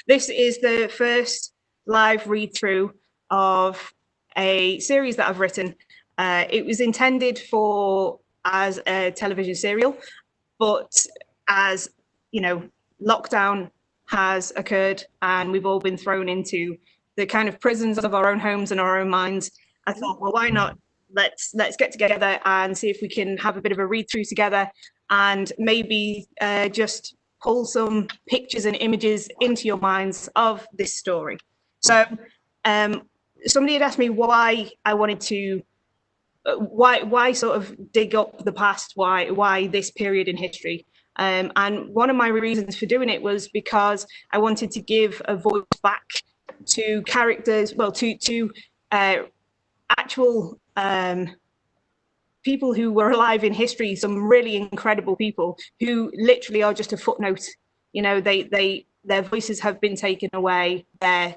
This is the first live read-through of a series that I've written. It was intended as a television serial, but as you know, lockdown has occurred and we've all been thrown into the kind of prisons of our own homes and our own minds. I thought, well, why not? Let's get together and see if we can have a bit of a read-through together, and maybe just pull some pictures and images into your minds of this story. So somebody had asked me why I wanted to, why sort of dig up the past, why this period in history. And one of my reasons for doing it was because I wanted to give a voice back to characters, well, to actual people who were alive in history, some really incredible people who literally are just a footnote. You know, their voices have been taken away, their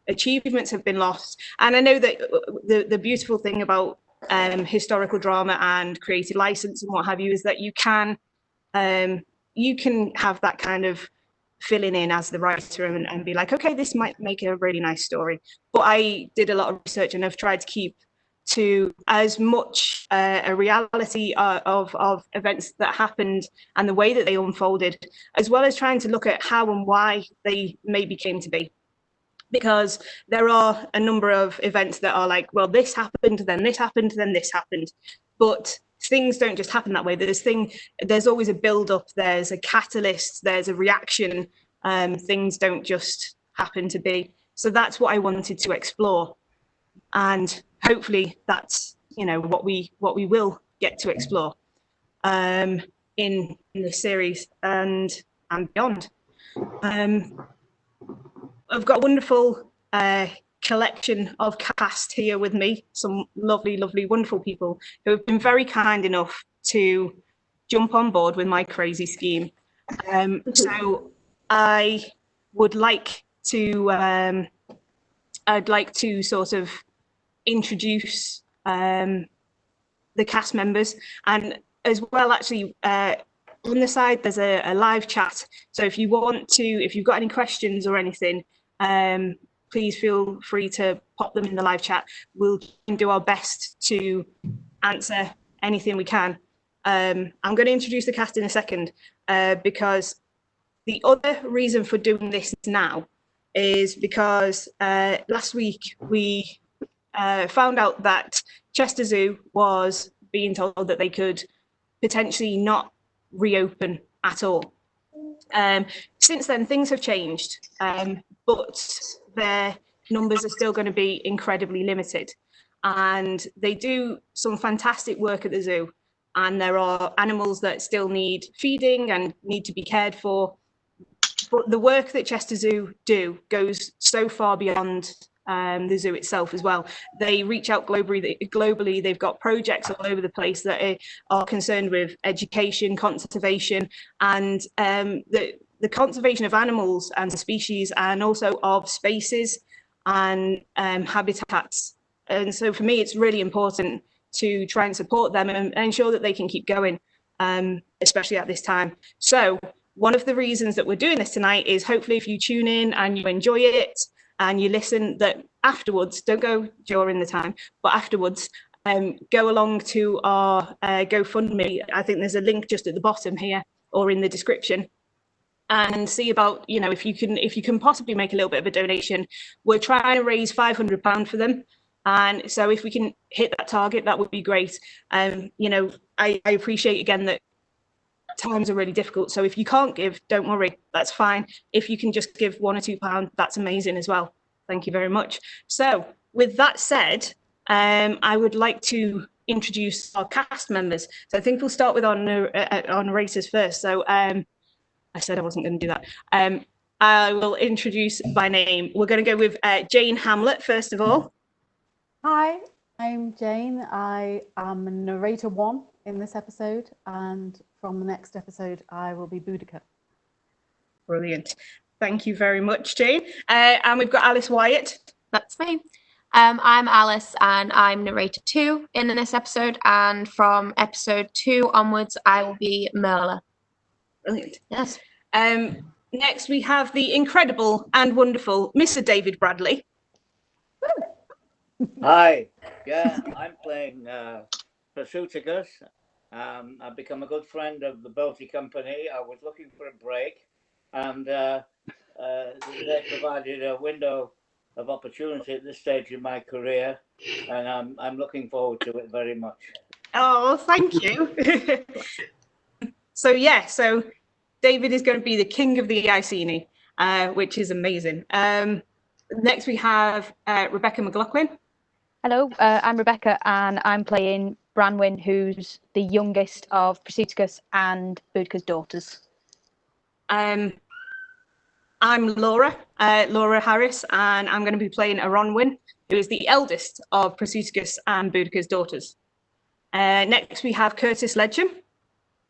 achievements have been lost. And I know that the beautiful thing about historical drama and creative license and what have you is that you can have that kind of filling in as the writer and be like, okay, this might make a really nice story. But I did a lot of research and I've tried to keep to as much a reality of events that happened and the way that they unfolded, as well as trying to look at how and why they maybe came to be. Because there are a number of events that are like, well, this happened, then this happened, then this happened. But things don't just happen that way. There's always a build-up, there's a catalyst, there's a reaction. Things don't just happen to be. So that's what I wanted to explore. And hopefully that's, you know, what we will get to explore in the series and beyond. I've got a wonderful collection of cast here with me, some lovely, lovely, wonderful people who have been very kind enough to jump on board with my crazy scheme. So I would like to, I'd like to sort of introduce the cast members, and as well, actually, on the side there's a live chat. So if you've got any questions or anything, please feel free to pop them in the live chat. We'll do our best to answer anything we can. I'm going to introduce the cast in a second, because the other reason for doing this now is because last week we found out that Chester Zoo was being told that they could potentially not reopen at all. Since then, things have changed, but their numbers are still going to be incredibly limited. And they do some fantastic work at the zoo. And there are animals that still need feeding and need to be cared for. But the work that Chester Zoo do goes so far beyond the zoo itself as well. They reach out globally. They've got projects all over the place that are concerned with education, conservation, and the conservation of animals and species, and also of spaces and habitats. And so for me, it's really important to try and support them and ensure that they can keep going, especially at this time. So one of the reasons that we're doing this tonight is hopefully if you tune in and you enjoy it and you listen, that afterwards, don't go during the time, but afterwards, go along to our GoFundMe. I think there's a link just at the bottom here or in the description, and see about, you know, if you can possibly make a little bit of a donation. We're trying to raise £500 for them. And so if we can hit that target, that would be great. You know, I appreciate again that times are really difficult. So if you can't give, don't worry, that's fine. If you can just give £1 or £2, that's amazing as well. Thank you very much. So with that said, I would like to introduce our cast members. So I think we'll start with our narrators first. So I said I wasn't going to do that. I will introduce by name. We're going to go with Jane Hamlet, first of all. Hi, I'm Jane. I am narrator 1 in this episode, and from the next episode, I will be Boudica. Brilliant. Thank you very much, Jane. And we've got Alice Wyatt. That's me. I'm Alice, and I'm narrator 2 in this episode, and from episode 2 onwards, I will be Merla. Brilliant. Yes. next we have the incredible and wonderful Mr. David Bradley. Hi, yeah, I'm playing Prasutagus. I've become a good friend of the Boaty company. I was looking for a break, and they provided a window of opportunity at this stage in my career, and I'm looking forward to it very much. Oh, thank you. So David is going to be the king of the Iceni, which is amazing. Next we have Rebecca McLaughlin. Hello, I'm Rebecca, and I'm playing Branwen, who's the youngest of Prasutagus and Boudica's daughters. I'm Laura Harris, and I'm going to be playing Aronwyn, who is the eldest of Prasutagus and Boudica's daughters. Next we have Curtis Ledgem.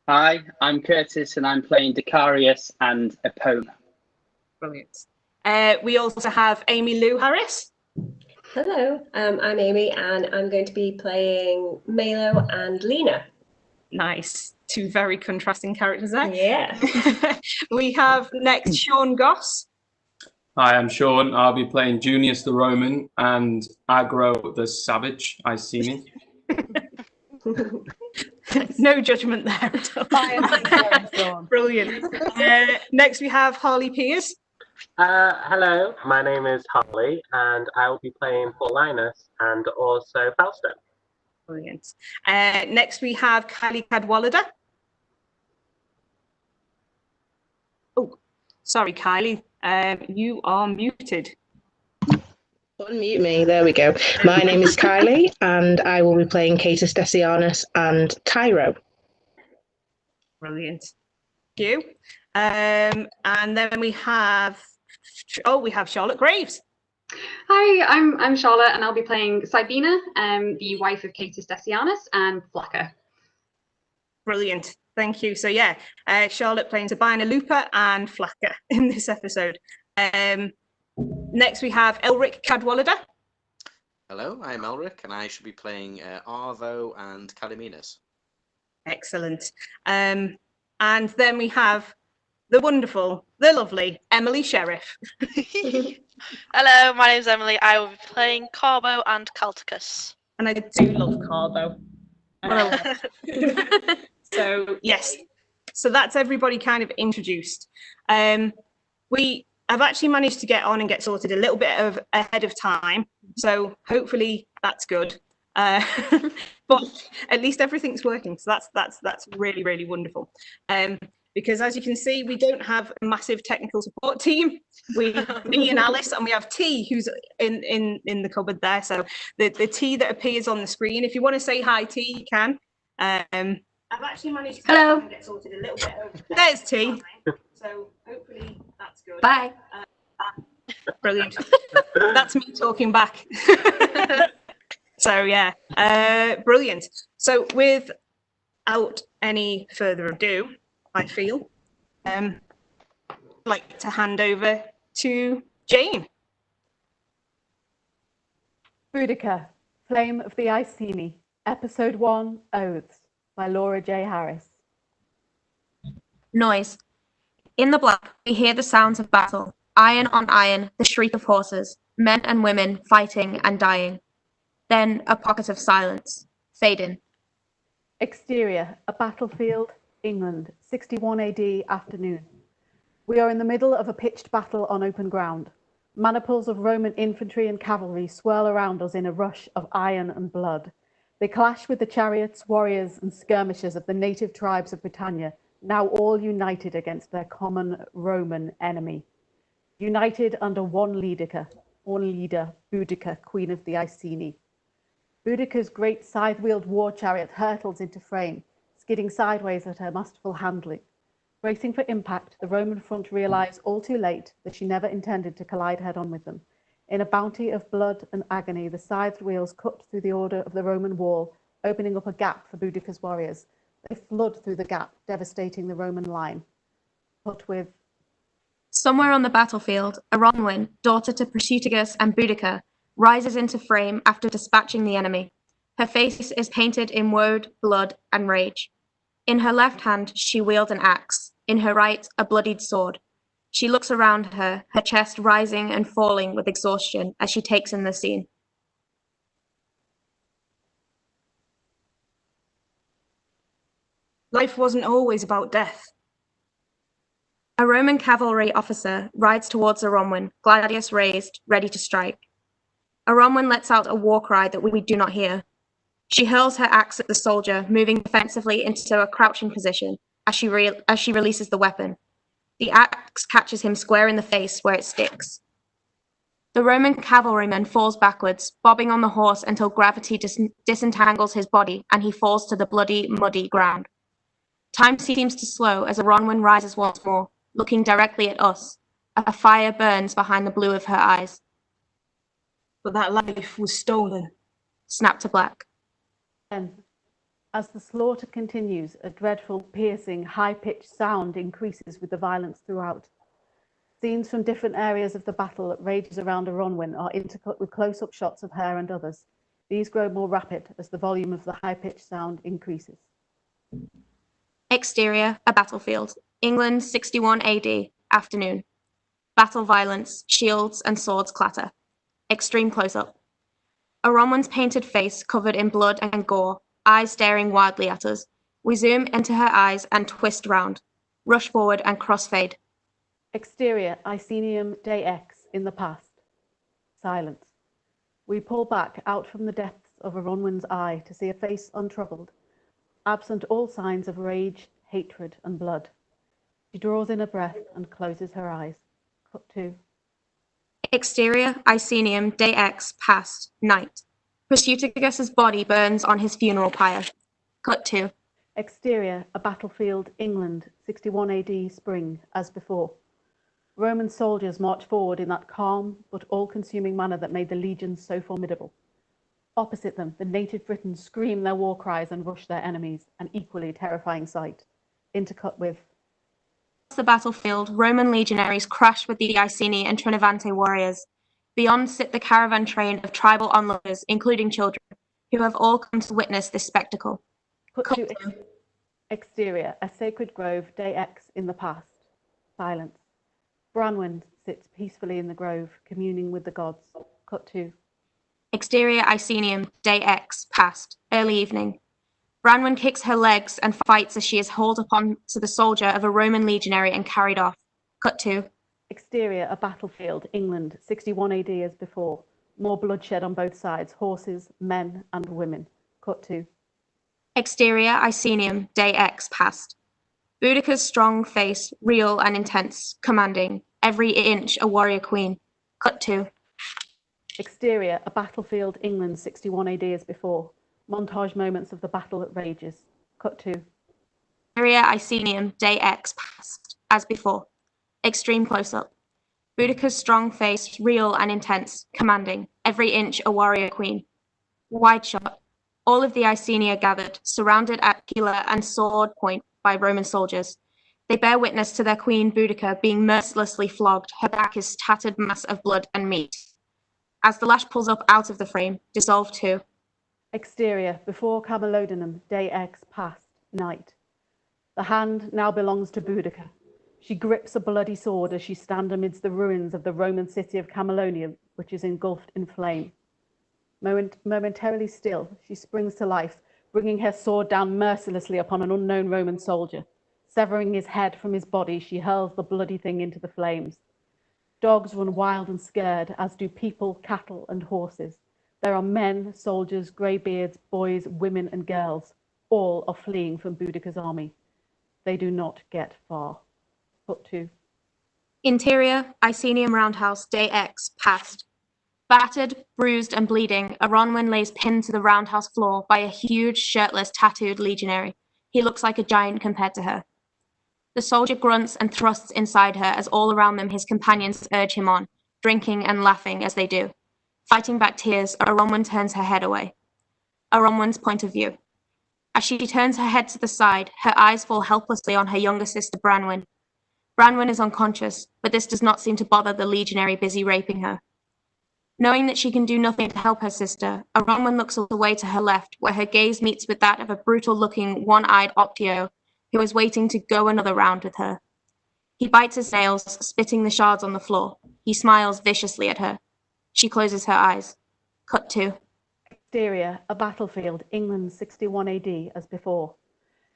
Hi, I'm Curtis, and I'm playing Decarius and Epona. Brilliant. We also have Amy Lou Harris. Hello, I'm Amy, and I'm going to be playing Malo and Lena. Nice. Two very contrasting characters there. Yeah. We have next Sean Goss. Hi, I'm Sean. I'll be playing Junius the Roman and Agro the Savage, Iceni. No judgment there at all. Brilliant. Next we have Harley Piers. Hello, my name is Harley, and I will be playing Paulinus and also Fausto. Brilliant. Next we have Kylie Cadwallader. Oh, sorry, Kylie. You are muted. Unmute me. There we go. My name is Kylie, and I will be playing Catus Decianus and Tyro. Brilliant. Thank you. And then we have Charlotte Graves. Hi, I'm Charlotte, and I'll be playing Sabina, the wife of Catus Decianus, and Flacca. Brilliant. Thank you. So yeah, Charlotte playing Sabina Lupa and Flacca in this episode. Next we have Elric Cadwallader. Hello, I'm Elric, and I should be playing Arvo and Caliminus. Excellent. And then we have the wonderful, the lovely Emily Sheriff. Hello, my name's Emily. I will be playing Carbo and Calticus. And I do love Carbo. So yes, so that's everybody kind of introduced. I've actually managed to get on and get sorted a little bit ahead of time, so hopefully that's good. But at least everything's working, so that's really, really wonderful. Because as you can see, we don't have a massive technical support team. Me and Alice, and we have T, who's in the cupboard there. So the T that appears on the screen, if you want to say hi, T, you can. I've actually managed to get sorted a little bit over. There's T. So hopefully that's good. Bye. Brilliant. That's me talking back. So yeah, brilliant. So without any further ado, I feel I'd like to hand over to Jane. Boudica, Flame of the Iceni, Episode 1, Oaths, by Laura J. Harris. Noise. In the black, we hear the sounds of battle. Iron on iron, the shriek of horses, men and women fighting and dying. Then a pocket of silence. Fade in. Exterior, a battlefield, England, 61 AD afternoon. We are in the middle of a pitched battle on open ground. Maniples of Roman infantry and cavalry swirl around us in a rush of iron and blood. They clash with the chariots, warriors, and skirmishers of the native tribes of Britannia, now all united against their common Roman enemy. United under one leader, Boudica, Queen of the Iceni. Boudica's great scythe-wheeled war chariot hurtles into frame, skidding sideways at her masterful handling. Bracing for impact, the Roman front realize all too late that she never intended to collide head-on with them. In a bounty of blood and agony, the scythed wheels cut through the order of the Roman wall, opening up a gap for Boudica's warriors. They flood through the gap, devastating the Roman line. But with... Somewhere on the battlefield, Aronwyn, daughter to Prasutagus and Boudica, rises into frame after dispatching the enemy. Her face is painted in woad, blood, and rage. In her left hand, she wields an axe. In her right, a bloodied sword. She looks around her, her chest rising and falling with exhaustion as she takes in the scene. Life wasn't always about death. A Roman cavalry officer rides towards Aronwin, gladius raised, ready to strike. Aronwin lets out a war cry that we do not hear. She hurls her axe at the soldier, moving defensively into a crouching position as she releases the weapon. The axe catches him square in the face where it sticks. The Roman cavalryman falls backwards, bobbing on the horse until gravity disentangles his body and he falls to the bloody, muddy ground. Time seems to slow as Aronwin rises once more, looking directly at us. A fire burns behind the blue of her eyes. But that life was stolen. Snap to black. Then, as the slaughter continues, a dreadful, piercing, high-pitched sound increases with the violence throughout. Scenes from different areas of the battle that rages around Aronwin are intercut with close-up shots of her and others. These grow more rapid as the volume of the high-pitched sound increases. Exterior, a battlefield. England, 61 AD, afternoon. Battle violence, shields and swords clatter. Extreme close-up. Aronwin's painted face covered in blood and gore, eyes staring wildly at us. We zoom into her eyes and twist round. Rush forward and crossfade. Exterior, Icenium, day X, in the past. Silence. We pull back out from the depths of Aronwin's eye to see a face untroubled, absent all signs of rage, hatred, and blood. She draws in a breath and closes her eyes. Cut to. Exterior, Icenium, day X, past, night. Prasutagus' body burns on his funeral pyre. Cut to. Exterior, a battlefield, England, 61 AD, spring, as before. Roman soldiers march forward in that calm but all-consuming manner that made the legions so formidable. Opposite them, the native Britons scream their war cries and rush their enemies, an equally terrifying sight. Intercut with. Across the battlefield, Roman legionaries crash with the Iceni and Trinivante warriors. Beyond sit the caravan train of tribal onlookers, including children, who have all come to witness this spectacle. Put to exterior, a sacred grove, day X, in the past. Silence. Branwen sits peacefully in the grove, communing with the gods. Cut to. Exterior, Icenium, day X, past, early evening. Branwen kicks her legs and fights as she is hauled upon to the soldier of a Roman legionary and carried off. Cut to. Exterior, a battlefield, England, 61 AD as before. More bloodshed on both sides, horses, men, and women. Cut to. Exterior, Icenium, day X, past. Boudica's strong face, real and intense, commanding, every inch a warrior queen. Cut to. Exterior, a battlefield, England, 61 AD as before. Montage moments of the battle that rages. Cut to. Exterior, Icenium, day X, past, as before. Extreme close-up. Boudica's strong face, real and intense, commanding, every inch a warrior queen. Wide shot. All of the Iceni are gathered, surrounded at killer and sword point by Roman soldiers. They bear witness to their queen Boudica being mercilessly flogged. Her back is tattered mass of blood and meat. As the lash pulls up out of the frame, dissolve to. Exterior, before Camulodunum, day X, past, night. The hand now belongs to Boudica. She grips a bloody sword as she stands amidst the ruins of the Roman city of Camulodunum, which is engulfed in flame. Momentarily still, she springs to life, bringing her sword down mercilessly upon an unknown Roman soldier. Severing his head from his body, she hurls the bloody thing into the flames. Dogs run wild and scared, as do people, cattle, and horses. There are men, soldiers, greybeards, boys, women, and girls. All are fleeing from Boudica's army. They do not get far. Put to. Interior, Icenium roundhouse, day X, past. Battered, bruised, and bleeding, Aronwin lays pinned to the roundhouse floor by a huge, shirtless, tattooed legionary. He looks like a giant compared to her. The soldier grunts and thrusts inside her as all around them his companions urge him on, drinking and laughing as they do. Fighting back tears, Aronwin turns her head away. Aronwin's point of view. As she turns her head to the side, her eyes fall helplessly on her younger sister Branwen. Branwen is unconscious, but this does not seem to bother the legionary busy raping her. Knowing that she can do nothing to help her sister, Aronwin looks away to her left, where her gaze meets with that of a brutal-looking, one-eyed Optio, who is waiting to go another round with her. He bites his nails, spitting the shards on the floor. He smiles viciously at her. She closes her eyes. Cut to. Exterior, a battlefield, England 61 AD as before.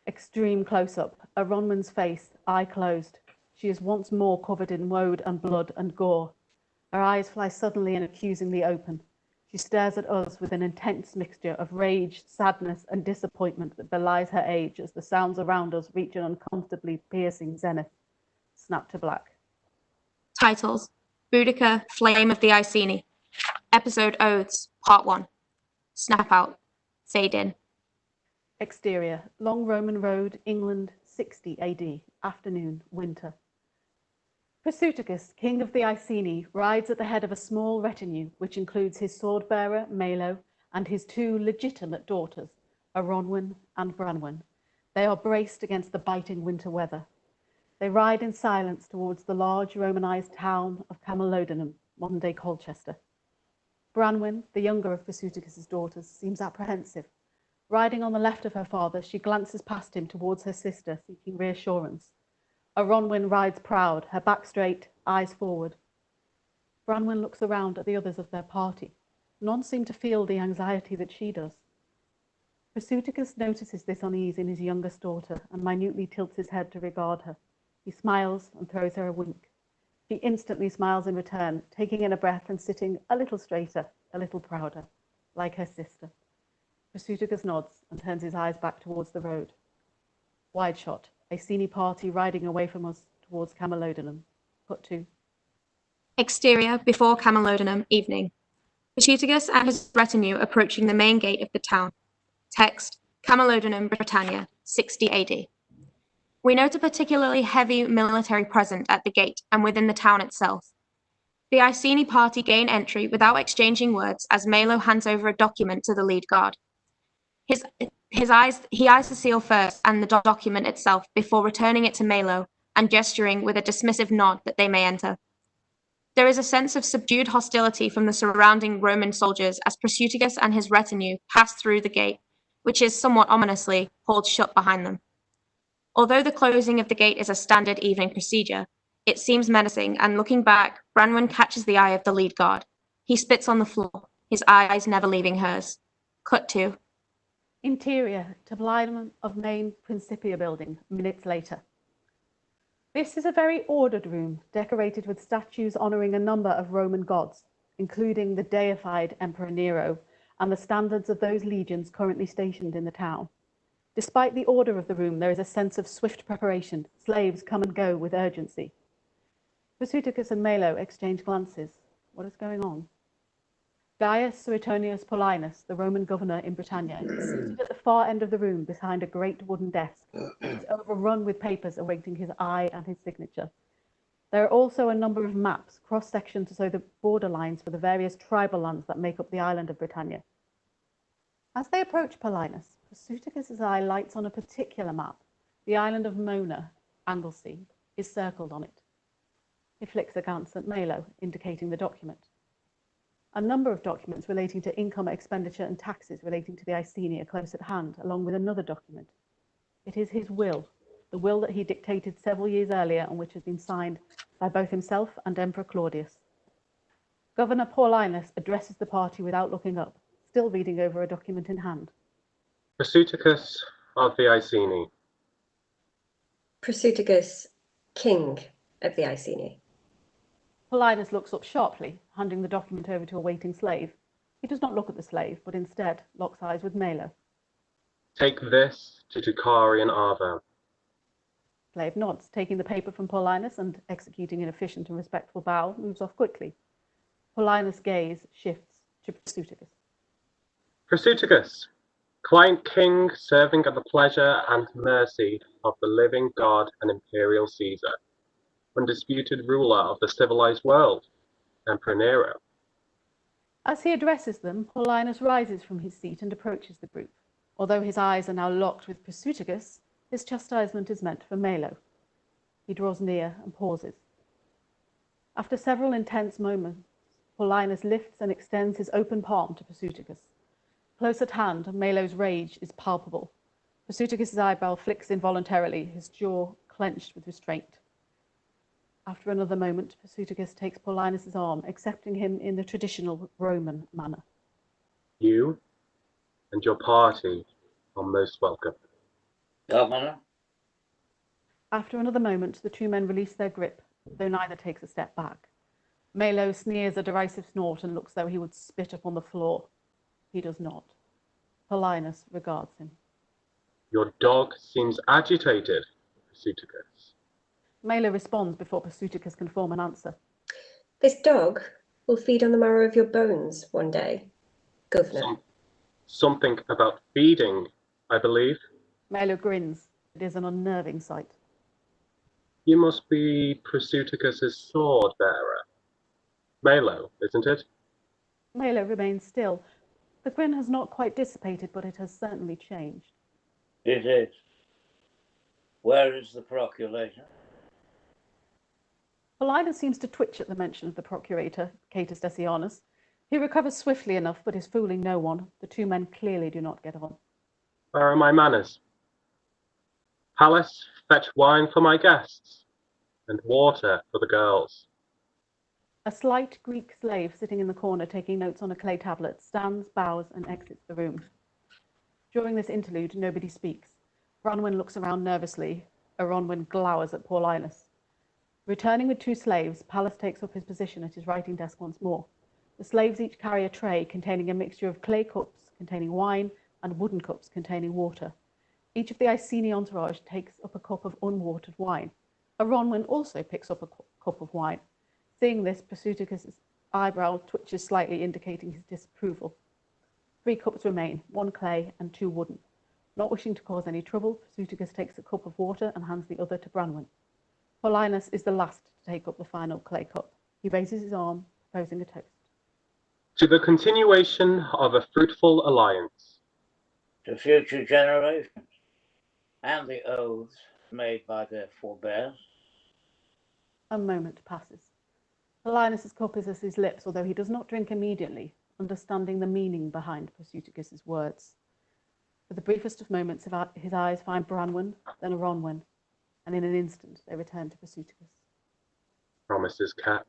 Extreme close-up, a Ronman's face, eye closed. She is once more covered in woad and blood and gore. Her eyes fly suddenly and accusingly open. She stares at us with an intense mixture of rage, sadness, and disappointment that belies her age as the sounds around us reach an uncomfortably piercing zenith. Snap to black. Titles: Boudica, Flame of the Iceni. Episode Oaths, Part 1. Snap out. Fade in. Exterior, long Roman road, England, 60 AD, afternoon, winter. Prasutagus, king of the Iceni, rides at the head of a small retinue, which includes his sword-bearer, Malo, and his two legitimate daughters, Aronwyn and Branwen. They are braced against the biting winter weather. They ride in silence towards the large Romanized town of Camulodunum, modern-day Colchester. Branwen, the younger of Prasutagus' daughters, seems apprehensive. Riding on the left of her father, she glances past him towards her sister, seeking reassurance. Aronwyn rides proud, her back straight, eyes forward. Branwen looks around at the others of their party. None seem to feel the anxiety that she does. Prasutagus notices this unease in his youngest daughter and minutely tilts his head to regard her. He smiles and throws her a wink. She instantly smiles in return, taking in a breath and sitting a little straighter, a little prouder, like her sister. Prasutagus nods and turns his eyes back towards the road. Wide shot. Iceni party riding away from us towards Camulodunum. Cut to. Exterior, before Camulodunum, evening. Prasutagus and his retinue approaching the main gate of the town. Text: Camulodunum, Britannia, 60 AD. We note a particularly heavy military presence at the gate and within the town itself. The Iceni party gain entry without exchanging words as Malo hands over a document to the lead guard. He eyes the seal first and the document itself before returning it to Malo and gesturing with a dismissive nod that they may enter. There is a sense of subdued hostility from the surrounding Roman soldiers as Prasutagus and his retinue pass through the gate, which is somewhat ominously pulled shut behind them. Although the closing of the gate is a standard evening procedure, it seems menacing, and looking back, Branwen catches the eye of the lead guard. He spits on the floor, his eyes never leaving hers. Cut to. Interior, tablinum of main Principia building, minutes later. This is a very ordered room, decorated with statues honouring a number of Roman gods, including the deified Emperor Nero and the standards of those legions currently stationed in the town. Despite the order of the room, there is a sense of swift preparation. Slaves come and go with urgency. Prasutagus and Malo exchange glances. What is going on? Gaius Suetonius Paulinus, the Roman governor in Britannia, is seated at the far end of the room behind a great wooden desk. It's overrun with papers awaiting his eye and his signature. There are also a number of maps, cross-sectioned to show the border lines for the various tribal lands that make up the island of Britannia. As they approach Paulinus, Prasutagus' eye lights on a particular map. The island of Mona, Anglesey, is circled on it. He flicks a glance at Malo, indicating the document. A number of documents relating to income, expenditure, and taxes relating to the Iceni are close at hand, along with another document. It is his will, the will that he dictated several years earlier and which has been signed by both himself and Emperor Claudius. Governor Paulinus addresses the party without looking up, still reading over a document in hand. Prasutagus of the Iceni. Prasutagus, king of the Iceni. Paulinus looks up sharply, handing the document over to a waiting slave. He does not look at the slave, but instead locks eyes with Malo. Take this to Tukari and Arvo. Slave nods, taking the paper from Paulinus and executing an efficient and respectful bow, moves off quickly. Paulinus' gaze shifts to Prasutagus. Prasutagus, client king serving at the pleasure and mercy of the living god and imperial Caesar, undisputed ruler of the civilized world, Emperor Nero. As he addresses them, Paulinus rises from his seat and approaches the group. Although his eyes are now locked with Prasutagus, his chastisement is meant for Malo. He draws near and pauses. After several intense moments, Paulinus lifts and extends his open palm to Prasutagus. Close at hand, Malo's rage is palpable. Prasutagus' eyebrow flicks involuntarily, his jaw clenched with restraint. After another moment, Prasutagus takes Paulinus's arm, accepting him in the traditional Roman manner. You and your party are most welcome. Governor? After another moment, the two men release their grip, though neither takes a step back. Malo sneers a derisive snort and looks though he would spit upon the floor. He does not. Paulinus regards him. Your dog seems agitated, Prasutagus. Malo responds before Prasutagus can form an answer. This dog will feed on the marrow of your bones one day, Governor. Something about feeding, I believe. Malo grins. It is an unnerving sight. You must be Prasutagus' sword bearer. Malo, isn't it? Malo remains still. The grin has not quite dissipated, but it has certainly changed. It is. Where is the Procurator? Paulinus seems to twitch at the mention of the Procurator, Catus Decianus. He recovers swiftly enough, but is fooling no one. The two men clearly do not get on. Where are my manners? Chalice, fetch wine for my guests, and water for the girls. A slight Greek slave sitting in the corner taking notes on a clay tablet stands, bows, and exits the room. During this interlude, nobody speaks. Bronwyn looks around nervously. Aronwyn glowers at Paulinus. Returning with two slaves, Pallas takes up his position at his writing desk once more. The slaves each carry a tray containing a mixture of clay cups containing wine and wooden cups containing water. Each of the Iceni entourage takes up a cup of unwatered wine. Aronwyn also picks up a cup of wine. Seeing this, Prasutagus' eyebrow twitches slightly, indicating his disapproval. 3 cups remain, 1 clay and 2 wooden. Not wishing to cause any trouble, Prasutagus takes a cup of water and hands the other to Branwen. Paulinus is the last to take up the final clay cup. He raises his arm, proposing a toast. To the continuation of a fruitful alliance. To future generations, and the oaths made by their forebears. A moment passes. Paulinus' cup is at his lips, although he does not drink immediately, understanding the meaning behind Prasutagus' words. For the briefest of moments, his eyes find Branwen, then Aronwen, and in an instant they return to Prasutagus. Promises kept.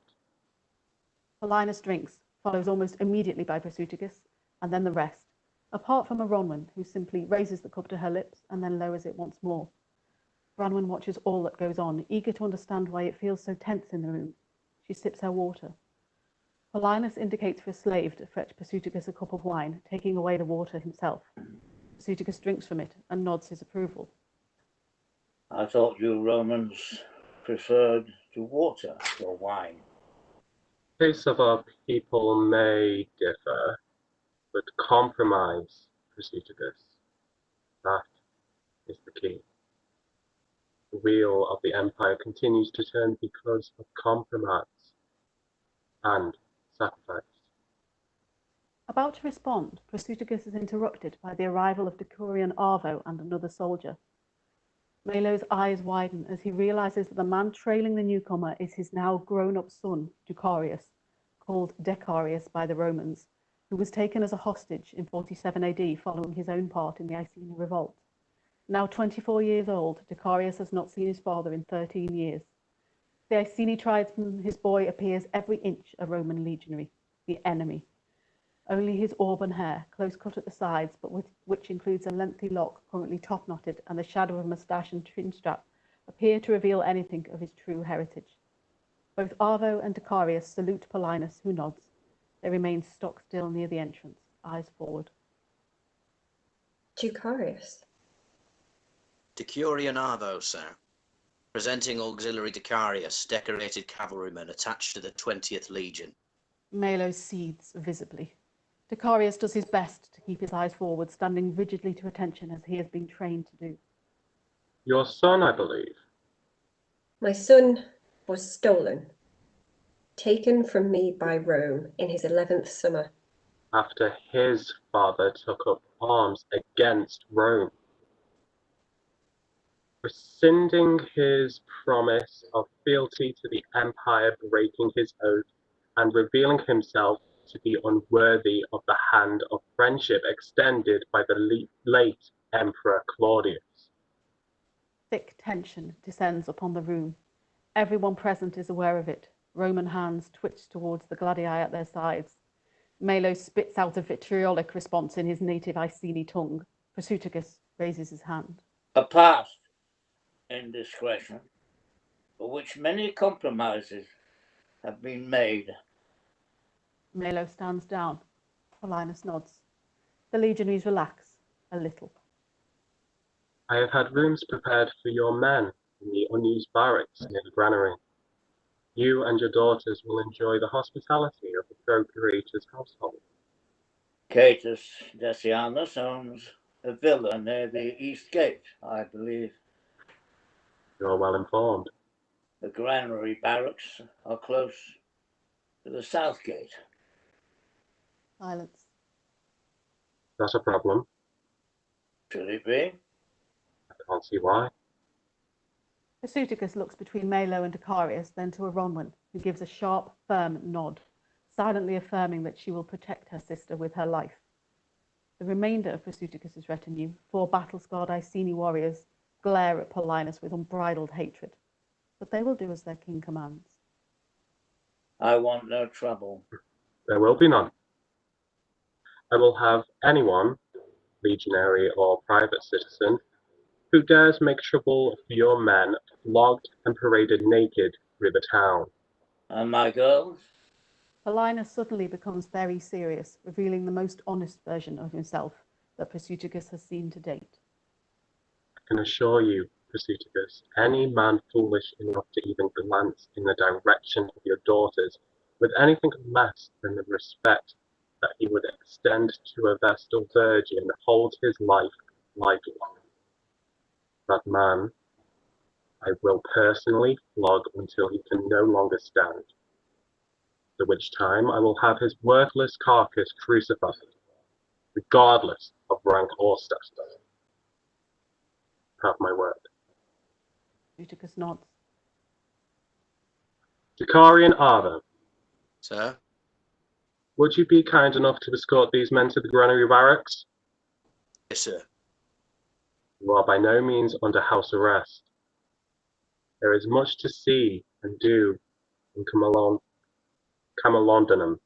Paulinus drinks, follows almost immediately by Prasutagus, and then the rest, apart from Aronwen, who simply raises the cup to her lips and then lowers it once more. Branwen watches all that goes on, eager to understand why it feels so tense in the room. She sips her water. Paulinus indicates for a slave to fetch Prasutagus a cup of wine, taking away the water himself. Prasutagus drinks from it and nods his approval. I thought you Romans preferred to water your wine. Tastes of our people may differ, but compromise, Prasutagus. That is the key. The wheel of the empire continues to turn because of compromise and sacrifice. About to respond, Prasutagus is interrupted by the arrival of Decurion Arvo and another soldier. Malo's eyes widen as he realizes that the man trailing the newcomer is his now grown-up son, Ducarius, called Decarius by the Romans, who was taken as a hostage in 47 AD following his own part in the Iceni revolt. Now 24 years old, Decarius has not seen his father in 13 years. The Iceni tribesman, his boy, appears every inch a Roman legionary, the enemy. Only his auburn hair, close cut at the sides, but which includes a lengthy lock currently top-knotted and the shadow of a moustache and chin strap, appear to reveal anything of his true heritage. Both Arvo and Decarius salute Paulinus, who nods. They remain stock still near the entrance, eyes forward. Ducarius. Decurion Arvo, sir. Presenting Auxiliary Decarius, decorated cavalryman attached to the 20th Legion. Malo seethes visibly. Decarius does his best to keep his eyes forward, standing rigidly to attention as he has been trained to do. Your son, I believe. My son was stolen, taken from me by Rome in his 11th summer. After his father took up arms against Rome. Rescinding his promise of fealty to the empire, breaking his oath, and revealing himself to be unworthy of the hand of friendship extended by the late Emperor Claudius. Thick tension descends upon the room. Everyone present is aware of it. Roman hands twitch towards the gladii at their sides. Melo spits out a vitriolic response in his native Iceni tongue. Prasutagus raises his hand. A past indiscretion, for which many compromises have been made. Melo stands down. Paulinus nods. The legionaries relax a little. I have had rooms prepared for your men in the unused barracks near the granary. You and your daughters will enjoy the hospitality of the Procurator's household. Quintus Decianus owns a villa near the East Gate, I believe. You are well informed. The granary barracks are close to the South Gate. Silence. Not a problem. Should it be? I can't see why. Prasutagus looks between Melo and Dicarius, then to Aronwen, who gives a sharp, firm nod, silently affirming that she will protect her sister with her life. The remainder of Prasutagus' retinue, 4 battle-scarred Iceni warriors, glare at Paulinus with unbridled hatred, but they will do as their king commands. I want no trouble. There will be none. I will have anyone, legionary or private citizen, who dares make trouble for your men flogged and paraded naked through the town. And my girls? Paulinus suddenly becomes very serious, revealing the most honest version of himself that Prasutagus has seen to date. I can assure you, Prasutagus, any man foolish enough to even glance in the direction of your daughters with anything less than the respect that he would extend to a Vestal virgin holds his life lightly. That man I will personally flog until he can no longer stand, at which time I will have his worthless carcass crucified, regardless of rank or status. Have my word. Prasutagus nods. Dicarian Arthur, Sir? would you be kind enough to escort these men to the granary barracks? Yes, sir. You are by no means under house arrest. There is much to see and do in Camulodunum.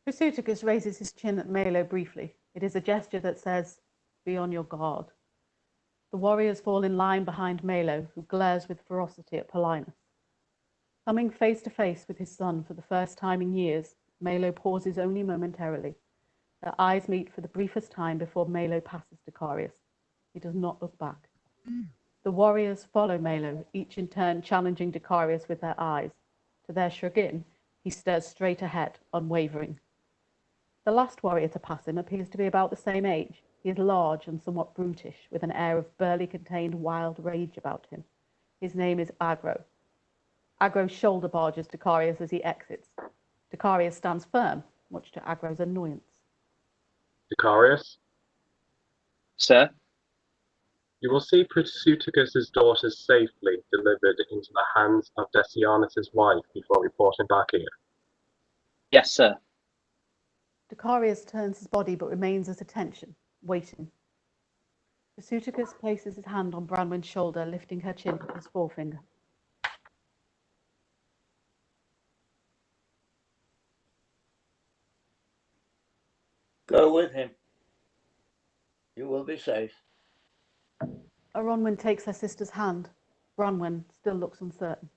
Prasutagus raises his chin at Melo briefly. It is a gesture that says, "Be on your guard." The warriors fall in line behind Melo, who glares with ferocity at Paulinus. Coming face to face with his son for the first time in years, Melo pauses only momentarily. Their eyes meet for the briefest time before Melo passes Dicarius. He does not look back. The warriors follow Melo, each in turn challenging Dicarius with their eyes. To their chagrin, he stares straight ahead, unwavering. The last warrior to pass him appears to be about the same age. He is large and somewhat brutish, with an air of barely contained wild rage about him. His name is Agro. Agro shoulder barges Dicarius as he exits. Dicarius stands firm, much to Agro's annoyance. Dicarius? Sir? You will see Prasutagus' daughters safely delivered into the hands of Decianus' wife before reporting back here. Yes, sir. Dicarius turns his body but remains at attention, waiting. Prasutagus places his hand on Branwen's shoulder, lifting her chin with his forefinger. Go with him. You will be safe. Aronwen takes her sister's hand. Branwen still looks uncertain.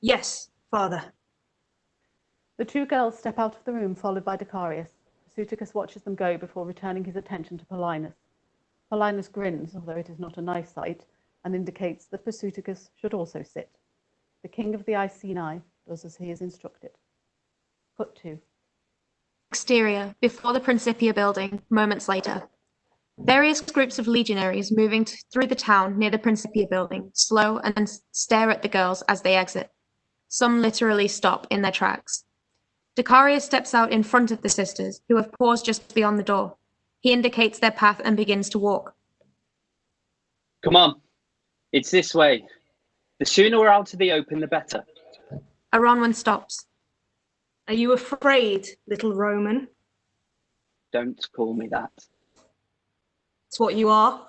Yes, father. The 2 girls step out of the room, followed by Dicarius. Prasutagus watches them go before returning his attention to Paulinus. Paulinus grins, although it is not a nice sight, and indicates that Prasutagus should also sit. The king of the Iceni does as he is instructed. Cut 2. Exterior, before the Principia building, moments later. Various groups of legionaries moving through the town near the Principia building slow and stare at the girls as they exit. Some literally stop in their tracks. Dicarius steps out in front of the sisters, who have paused just beyond the door. He indicates their path and begins to walk. Come on. It's this way. The sooner we're out to the open, the better. Aronwen stops. Are you afraid, little Roman? Don't call me that. It's what you are.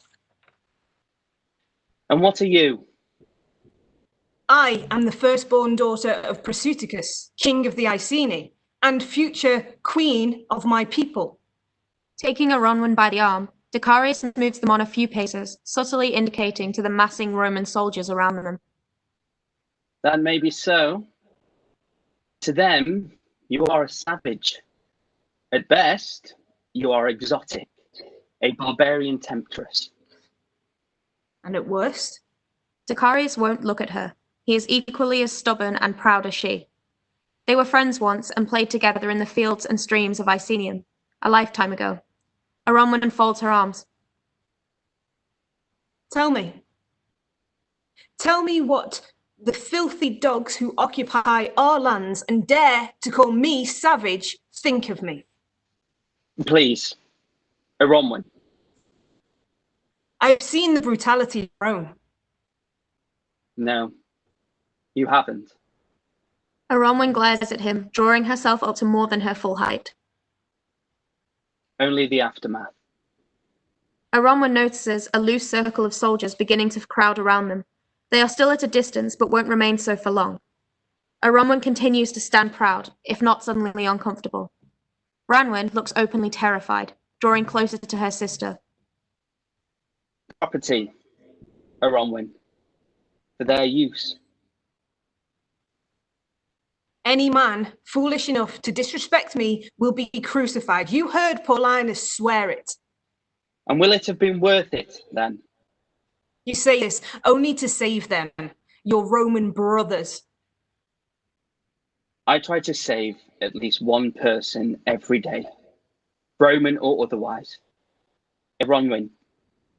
And what are you? I am the firstborn daughter of Prasutagus, king of the Iceni, and future queen of my people. Taking Aronwin by the arm, Dicarius moves them on a few paces, subtly indicating to the massing Roman soldiers around them. That may be so. To them, you are a savage. At best, you are exotic, a barbarian temptress. And at worst? Dicarius won't look at her. He is equally as stubborn and proud as she. They were friends once and played together in the fields and streams of Icenium, a lifetime ago. Aronwin unfolds her arms. Tell me what the filthy dogs who occupy our lands and dare to call me savage think of me. Please, Aronwin. I have seen the brutality of Rome. No, you haven't. Aronwin glares at him, drawing herself up to more than her full height. Only the aftermath. Aronwin notices a loose circle of soldiers beginning to crowd around them. They are still at a distance, but won't remain so for long. Aronwin continues to stand proud, if not suddenly uncomfortable. Branwen looks openly terrified, drawing closer to her sister. Property, Aronwin, for their use. Any man foolish enough to disrespect me will be crucified. You heard Paulinus swear it. And will it have been worth it, then? You say this only to save them, your Roman brothers. I try to save at least one person every day, Roman or otherwise. Aronwin,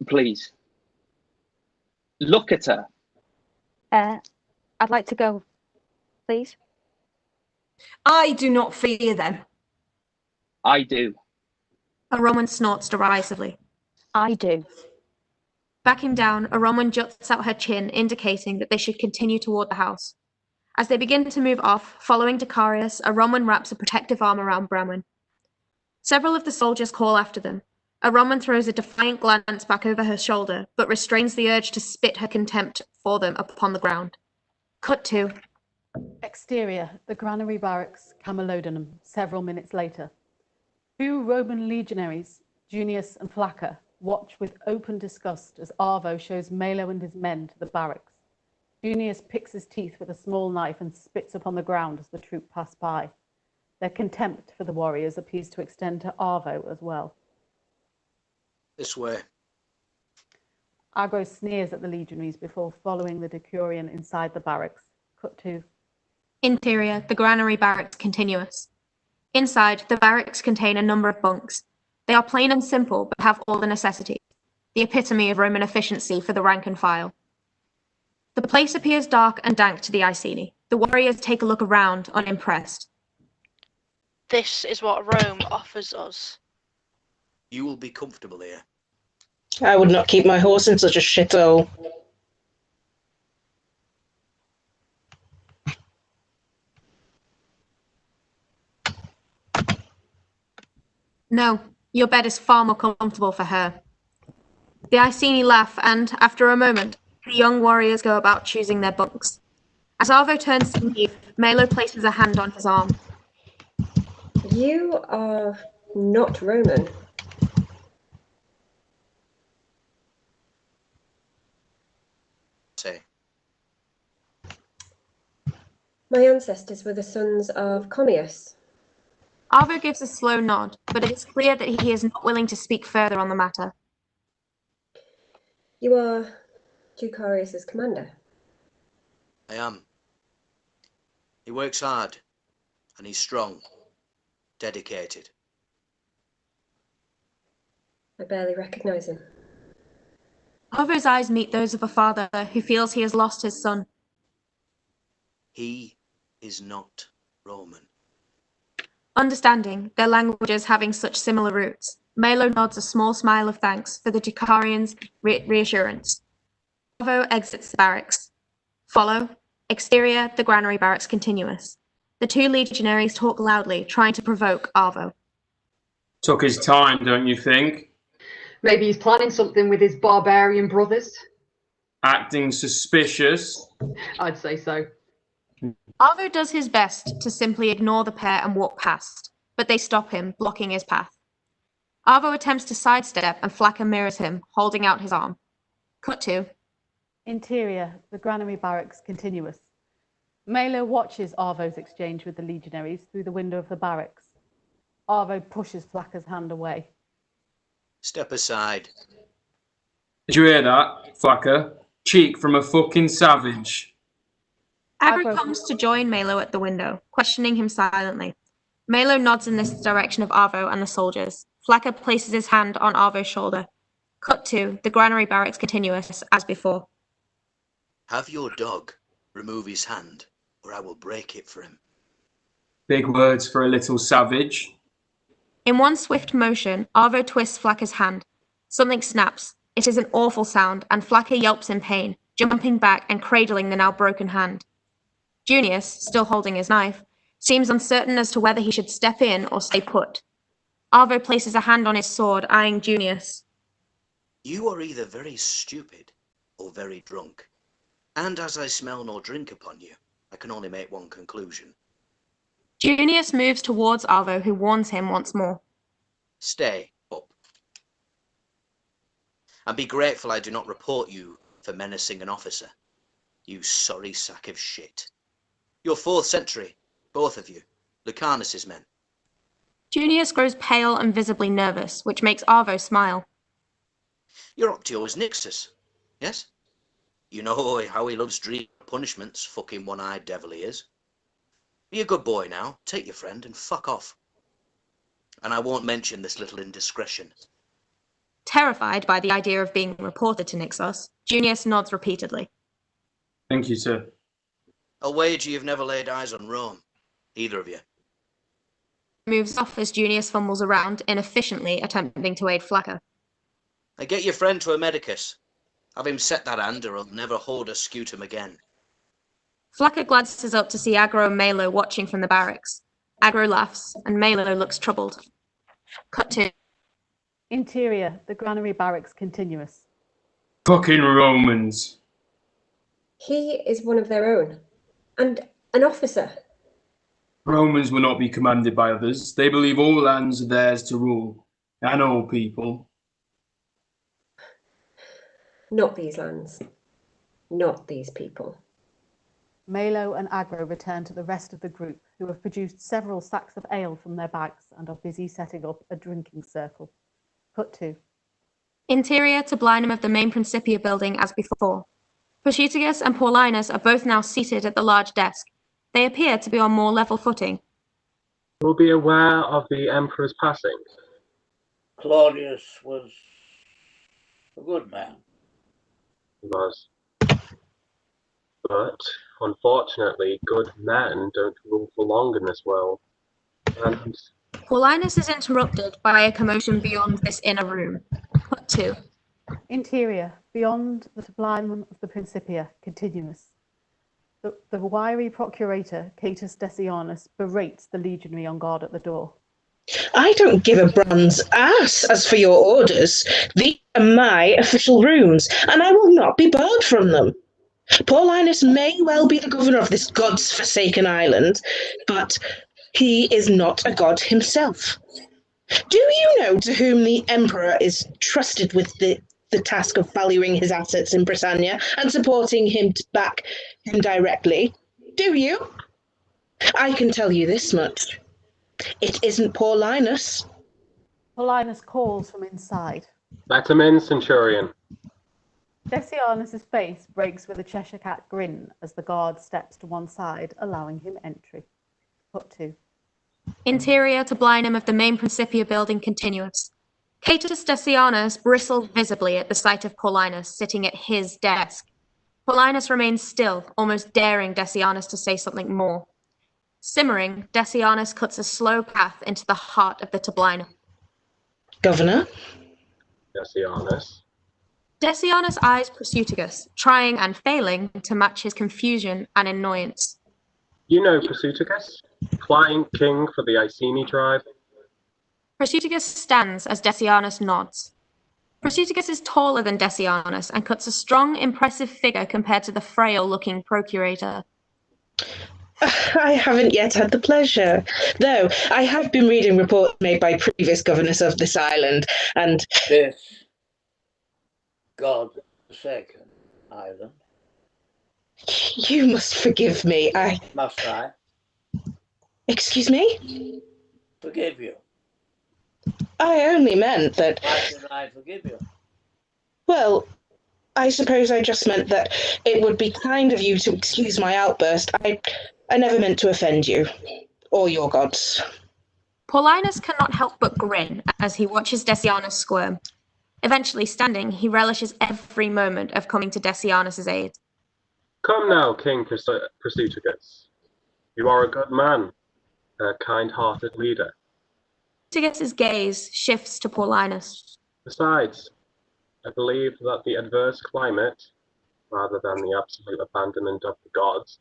please. Look at her. I'd like to go, please. I do not fear them. I do. Aronwin snorts derisively. I do. Backing down, Aronwin juts out her chin, indicating that they should continue toward the house. As they begin to move off, following Dicarius, Aronwin wraps a protective arm around Branwen. Several of the soldiers call after them. Aronwin throws a defiant glance back over her shoulder, but restrains the urge to spit her contempt for them upon the ground. Cut to Exterior, the granary barracks, Camulodunum, several minutes later. 2 Roman legionaries, Junius and Flaccus, watch with open disgust as Arvo shows Malo and his men to the barracks. Junius picks his teeth with a small knife and spits upon the ground as the troop pass by. Their contempt for the warriors appears to extend to Arvo as well. This way. Agro sneers at the legionaries before following the decurion inside the barracks. Cut to Interior, the granary barracks continuous. Inside, the barracks contain a number of bunks. They are plain and simple, but have all the necessities, the epitome of Roman efficiency for the rank and file. The place appears dark and dank to the Iceni. The warriors take a look around, unimpressed. This is what Rome offers us. You will be comfortable here. I would not keep my horse in such a shithole. No, your bed is far more comfortable for her. The Iceni laugh, and, after a moment, the young warriors go about choosing their bunks. As Arvo turns to leave, Malo places a hand on his arm. You are not Roman. Say. My ancestors were the sons of Commius. Arvo gives a slow nod, but it is clear that he is not willing to speak further on the matter. You are Dicarius's commander. I am. He works hard, and he's strong, dedicated. I barely recognise him. Arvo's eyes meet those of a father who feels he has lost his son. He is not Roman. Understanding their languages having such similar roots, Malo nods a small smile of thanks for the Dicarian's reassurance. Arvo exits the barracks. Follow. Exterior, the granary barracks continuous. The 2 legionaries talk loudly, trying to provoke Arvo. Took his time, don't you think? Maybe he's planning something with his barbarian brothers. Acting suspicious. I'd say so. Arvo does his best to simply ignore the pair and walk past, but they stop him, blocking his path. Arvo attempts to sidestep and Flacker mirrors him, holding out his arm. Cut to. Interior, the granary barracks continuous. Melo watches Arvo's exchange with the legionaries through the window of the barracks. Arvo pushes Flacker's hand away. Step aside. Did you hear that, Flacker? Cheek from a fucking savage. Agro comes to join Melo at the window, questioning him silently. Melo nods in this direction of Arvo and the soldiers. Flacker places his hand on Arvo's shoulder. Cut to, the granary barracks continuous, as before. Have your dog remove his hand, or I will break it for him. Big words for a little savage. In one swift motion, Arvo twists Flacker's hand. Something snaps. It is an awful sound, and Flacker yelps in pain, jumping back and cradling the now broken hand. Junius, still holding his knife, seems uncertain as to whether he should step in or stay put. Arvo places a hand on his sword, eyeing Junius. You are either very stupid or very drunk. And as I smell nor drink upon you, I can only make one conclusion. Junius moves towards Arvo, who warns him once more. Stay up. And be grateful I do not report you for menacing an officer. You sorry sack of shit. You're 4th century, both of you, Lucanus's men. Junius grows pale and visibly nervous, which makes Arvo smile. You're Optio's Nixus, yes? You know how he loves dream punishments, fucking one-eyed devil he is. Be a good boy now, take your friend and fuck off. And I won't mention this little indiscretion. Terrified by the idea of being reported to Nixos, Junius nods repeatedly. Thank you, sir. I'll wager you've never laid eyes on Rome, either of you. Moves off as Junius fumbles around, inefficiently attempting to aid Flacker. Now get your friend to a medicus. Have him set that hand or he'll never hold a scutum again. Flacker glances up to see Agro and Melo watching from the barracks. Agro laughs, and Melo looks troubled. Cut to. Interior, the granary barracks continuous. Fucking Romans. He is one of their own, and an officer. Romans will not be commanded by others. They believe all lands are theirs to rule, and all people. Not these lands. Not these people. Melo and Agro return to the rest of the group, who have produced several sacks of ale from their bags and are busy setting up a drinking circle. Cut to. Interior to Blinum of the main Principia building as before. Prasutagus and Paulinus are both now seated at the large desk. They appear to be on more level footing. We'll be aware of the Emperor's passing. Claudius was a good man. He was. But, unfortunately, good men don't rule for long in this world. And Paulinus is interrupted by a commotion beyond this inner room. Cut to. Interior, beyond the Tablinum of the Principia, continuous. The wiry Procurator, Catus Decianus, berates the legionary on guard at the door. I don't give a bronze ass as for your orders. These are my official rooms, and I will not be barred from them. Paulinus may well be the governor of this god's forsaken island, but he is not a god himself. Do you know to whom the Emperor is trusted with the task of valuing his assets in Britannia and supporting him to back him directly? Do you? I can tell you this much. It isn't Paulinus. Paulinus calls from inside. let him in, Centurion. Decianus's face breaks with a Cheshire Cat grin as the guard steps to one side, allowing him entry. Cut to. Interior to Blinum of the main Principia building continuous. Catus Decianus bristles visibly at the sight of Paulinus sitting at his desk. Paulinus remains still, almost daring Decianus to say something more. Simmering, Decianus cuts a slow path into the heart of the Tablinum. Governor? Decianus. Decianus eyes Prasutagus, trying and failing to match his confusion and annoyance. You know Prasutagus? Flying king for the Iceni tribe. Prasutagus stands as Decianus nods. Prasutagus is taller than Decianus and cuts a strong, impressive figure compared to the frail-looking Procurator. I haven't yet had the pleasure, though I have been reading reports made by previous governors of this island, and... This God-forsaken island. You must forgive me, Must I? Excuse me? Forgive you. I only meant that... Why should I forgive you? Well, I suppose I just meant that it would be kind of you to excuse my outburst. I never meant to offend you, or your gods. Paulinus cannot help but grin as he watches Decianus squirm. Eventually standing, he relishes every moment of coming to Decianus' aid. Come now, King Prasutagus. You are a good man, a kind-hearted leader. Prasutagus' gaze shifts to Paulinus. Besides, I believe that the adverse climate, rather than the absolute abandonment of the gods,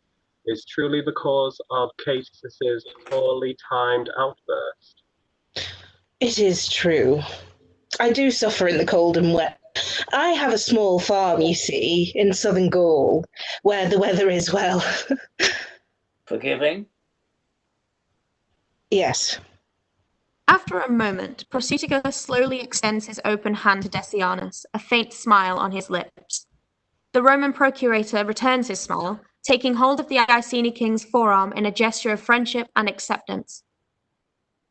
is truly the cause of Catus's poorly timed outburst. It is true. I do suffer in the cold and wet. I have a small farm, you see, in southern Gaul, where the weather is, well... Forgiving? Yes. After a moment, Prasutagus slowly extends his open hand to Decianus, a faint smile on his lips. The Roman Procurator returns his smile, taking hold of the Iceni king's forearm in a gesture of friendship and acceptance.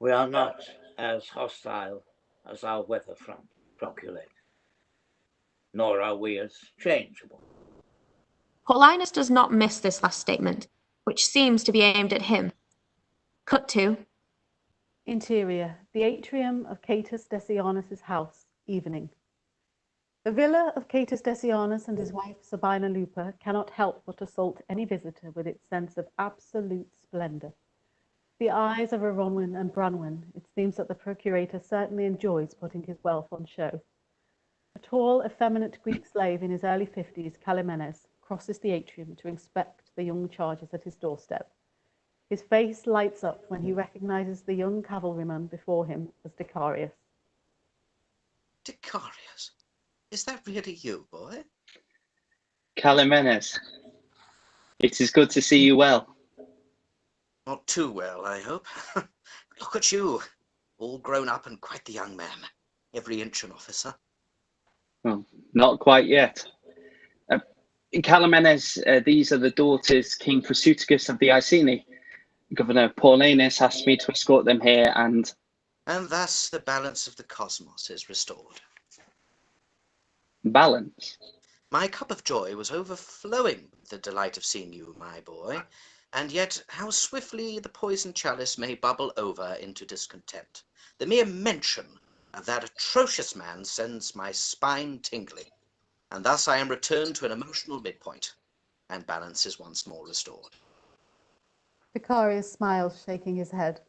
We are not as hostile as our weather front, Procurator, nor are we as changeable. Paulinus does not miss this last statement, which seems to be aimed at him. Cut to Interior, the atrium of Catus Decianus' house, evening. The villa of Catus Decianus and his wife Sabina Lupa cannot help but assault any visitor with its sense of absolute splendour. The eyes of Aronwin and Branwen, it seems that the Procurator certainly enjoys putting his wealth on show. A tall, effeminate Greek slave in his early 50s, Calimenes, crosses the atrium to inspect the young charges at his doorstep. His face lights up when he recognizes the young cavalryman before him as Dicarius. Dicarius? Is that really you, boy? Calimenes, it is good to see you well. Not too well, I hope. Look at you, all grown up and quite the young man. Every inch an officer. Well, not quite yet. Calimenes, these are the daughters King Prasutagus of the Iceni. Governor Paulinus asked me to escort them here and thus the balance of the cosmos is restored. Balance? My cup of joy was overflowing with the delight of seeing you, my boy, and yet how swiftly the poison chalice may bubble over into discontent. The mere mention of that atrocious man sends my spine tingling, and thus I am returned to an emotional midpoint, and balance is once more restored. Dicarius smiles, shaking his head.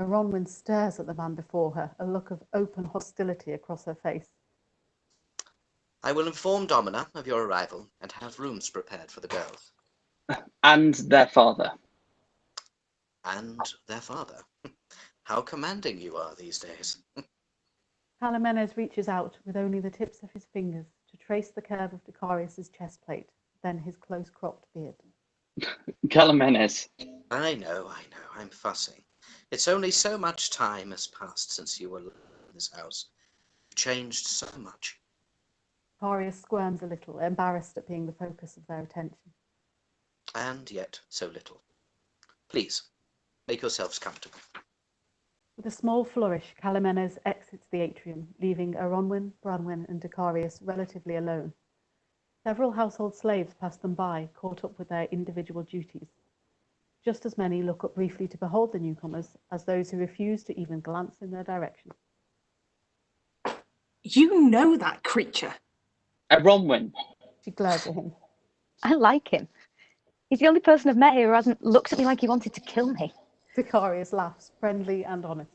Aronwin stares at the man before her, a look of open hostility across her face. I will inform Domina of your arrival and have rooms prepared for the girls. And their father. And their father. How commanding you are these days. Calimenes reaches out with only the tips of his fingers to trace the curve of Dicarius's chest plate, then his close-cropped beard. Calimenes. I know, I'm fussing. It's only so much time has passed since you were in this house. You've changed so much. Dicarius squirms a little, embarrassed at being the focus of their attention. And yet so little. Please, make yourselves comfortable. With a small flourish, Calimenes exits the atrium, leaving Aronwin, Branwen, and Dicarius relatively alone. Several household slaves pass them by, caught up with their individual duties. Just as many look up briefly to behold the newcomers as those who refuse to even glance in their direction. You know that creature. Aronwin. She glares at him. I like him. He's the only person I've met here who hasn't looked at me like he wanted to kill me. Dicarius laughs, friendly and honest.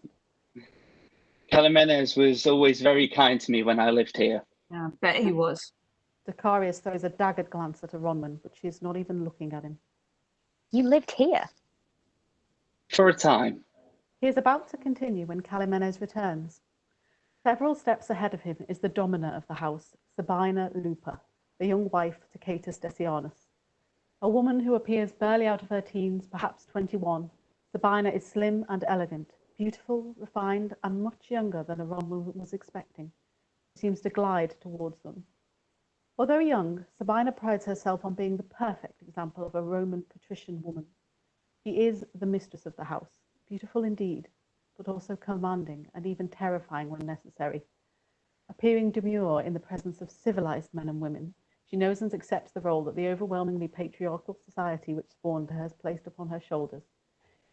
Calimenes was always very kind to me when I lived here. Yeah, I bet he was. Dicarius throws a daggered glance at Aronwin, but she is not even looking at him. You lived here? For a time. He is about to continue when Calimenes returns. Several steps ahead of him is the domina of the house, Sabina Lupa, the young wife to Catus Decianus. A woman who appears barely out of her teens, perhaps 21, Sabina is slim and elegant, beautiful, refined, and much younger than Aron was expecting. She seems to glide towards them. Although young, Sabina prides herself on being the perfect example of a Roman patrician woman. She is the mistress of the house, beautiful indeed, but also commanding and even terrifying when necessary. Appearing demure in the presence of civilized men and women, she knows and accepts the role that the overwhelmingly patriarchal society which spawned her has placed upon her shoulders.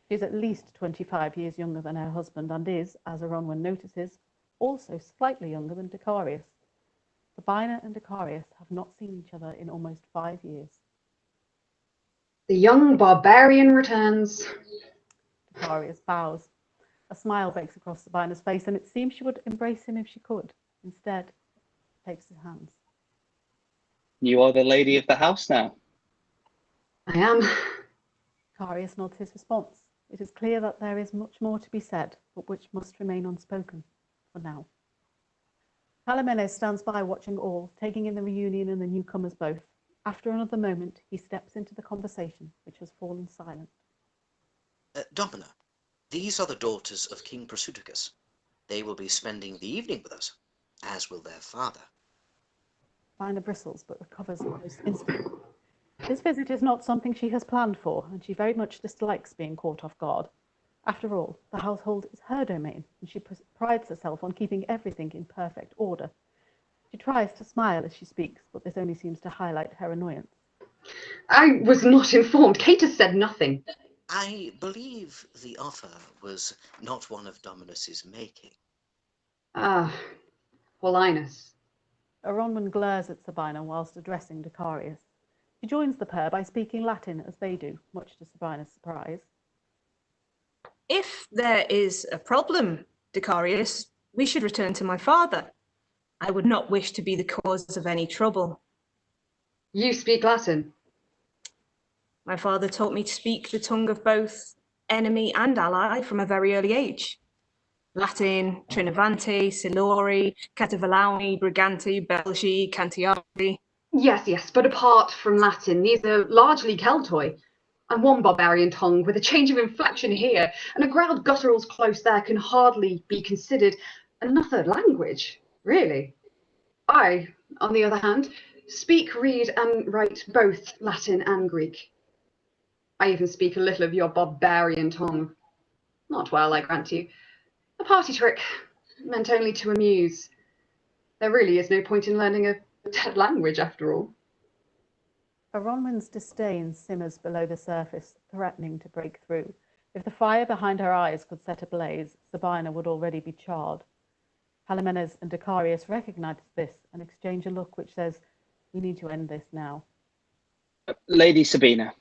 She is at least 25 years younger than her husband and is, as Aronwen notices, also slightly younger than Dicarius. Sabina and Dicarius have not seen each other in almost 5 years. The young barbarian returns. Dicarius bows. A smile breaks across Sabina's face, and it seems she would embrace him if she could. Instead, she takes his hands. You are the lady of the house now. I am. Dicarius nods his response. It is clear that there is much more to be said, but which must remain unspoken for now. Palomenes stands by watching all, taking in the reunion and the newcomers both. After another moment, he steps into the conversation, which has fallen silent. Domina, these are the daughters of King Prasutagus. They will be spending the evening with us, as will their father. Sabina bristles, but recovers almost instantly. This visit is not something she has planned for, and she very much dislikes being caught off guard. After all, the household is her domain, and she prides herself on keeping everything in perfect order. She tries to smile as she speaks, but this only seems to highlight her annoyance. I was not informed. Catus said nothing. I believe the offer was not one of Dominus's making. Ah, Paulinus. Aronman glares at Sabina whilst addressing Dicarius. She joins the pair by speaking Latin as they do, much to Sabina's surprise. If there is a problem, Dicarius, we should return to my father. I would not wish to be the cause of any trouble. You speak Latin? My father taught me to speak the tongue of both enemy and ally from a very early age. Latin, Trinavante, Silori, Catavalauni, Briganti, Belgi, Cantiari. Yes, but apart from Latin, these are largely Keltoi. And one barbarian tongue with a change of inflection here, and a growled gutturals close there can hardly be considered another language, really. I, on the other hand, speak, read, and write both Latin and Greek. I even speak a little of your barbarian tongue. Not well, I grant you. A party trick, meant only to amuse. There really is no point in learning a dead language, after all. Aronwen's disdain simmers below the surface, threatening to break through. If the fire behind her eyes could set ablaze, Sabina would already be charred. Palomenes and Dicarius recognize this and exchange a look which says, "We need to end this now." Lady Sabina,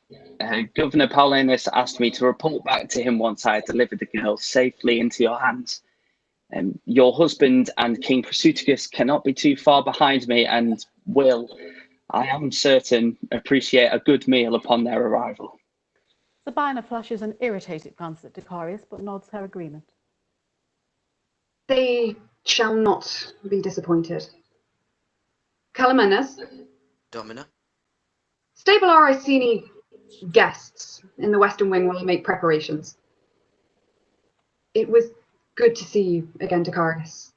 Governor Paulinus asked me to report back to him once I had delivered the girls safely into your hands. Your husband and King Prasutagus cannot be too far behind me and will, I am certain, appreciate a good meal upon their arrival. Sabina flashes an irritated glance at Dicarius, but nods her agreement. They shall not be disappointed. Palomenes. Domina? Stable our Iceni guests in the western wing while I make preparations. It was good to see you again, Dicarius.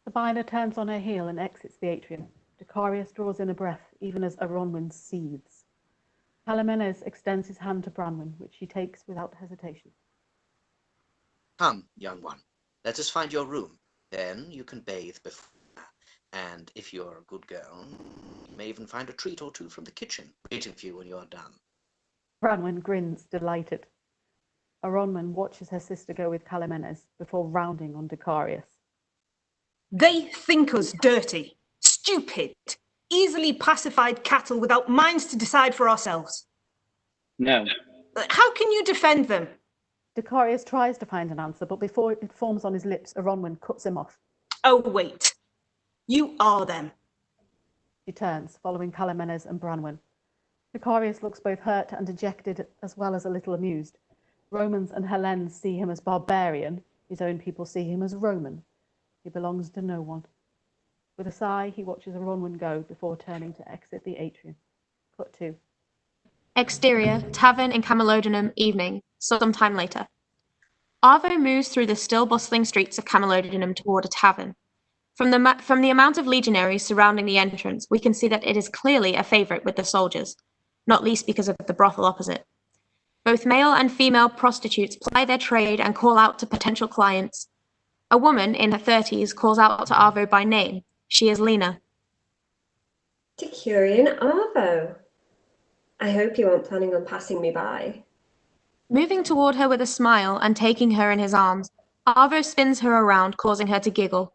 Sabina turns on her heel and exits the atrium. Dicarius draws in a breath, even as Aronwen seethes. Palomenes extends his hand to Branwen, which she takes without hesitation. Come, young one, let us find your room. Then you can bathe before. And if you're a good girl, you may even find a treat or two from the kitchen, waiting for you when you're done. Branwen grins, delighted. Aronwen watches her sister go with Palomenes before rounding on Dicarius. They think us dirty, stupid, easily pacified cattle without minds to decide for ourselves. No. How can you defend them? Dicarius tries to find an answer, but before it forms on his lips, Aronwen cuts him off. Oh, wait. You are them. She turns, following Palomenes and Branwen. Dicarius looks both hurt and dejected, as well as a little amused. Romans and Hellenes see him as barbarian. His own people see him as Roman. He belongs to no one. With a sigh, he watches Ronwin go before turning to exit the atrium. Cut 2. Exterior, Tavern in Camulodunum, evening, sometime later. Arvo moves through the still bustling streets of Camulodunum toward a tavern. From the amount of legionaries surrounding the entrance, we can see that it is clearly a favourite with the soldiers, not least because of the brothel opposite. Both male and female prostitutes ply their trade and call out to potential clients. A woman in her 30s calls out to Arvo by name. She is Lena. Decurion Arvo. I hope you aren't planning on passing me by. Moving toward her with a smile and taking her in his arms, Arvo spins her around, causing her to giggle.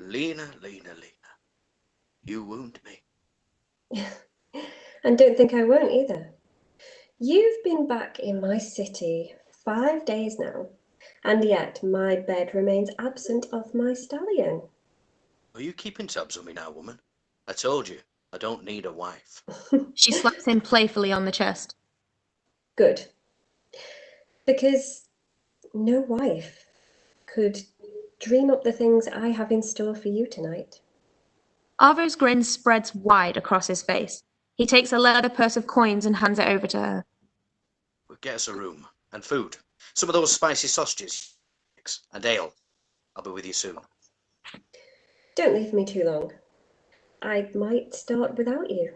Lena, you wound me. And don't think I won't either. You've been back in my city 5 days now, and yet my bed remains absent of my stallion. Are you keeping tabs on me now, woman? I told you, I don't need a wife. She slaps him playfully on the chest. Good. Because no wife could dream up the things I have in store for you tonight. Arvo's grin spreads wide across his face. He takes a leather purse of coins and hands it over to her. We'll get us a room and food. Some of those spicy sausages and ale. I'll be with you soon. Don't leave me too long. I might start without you.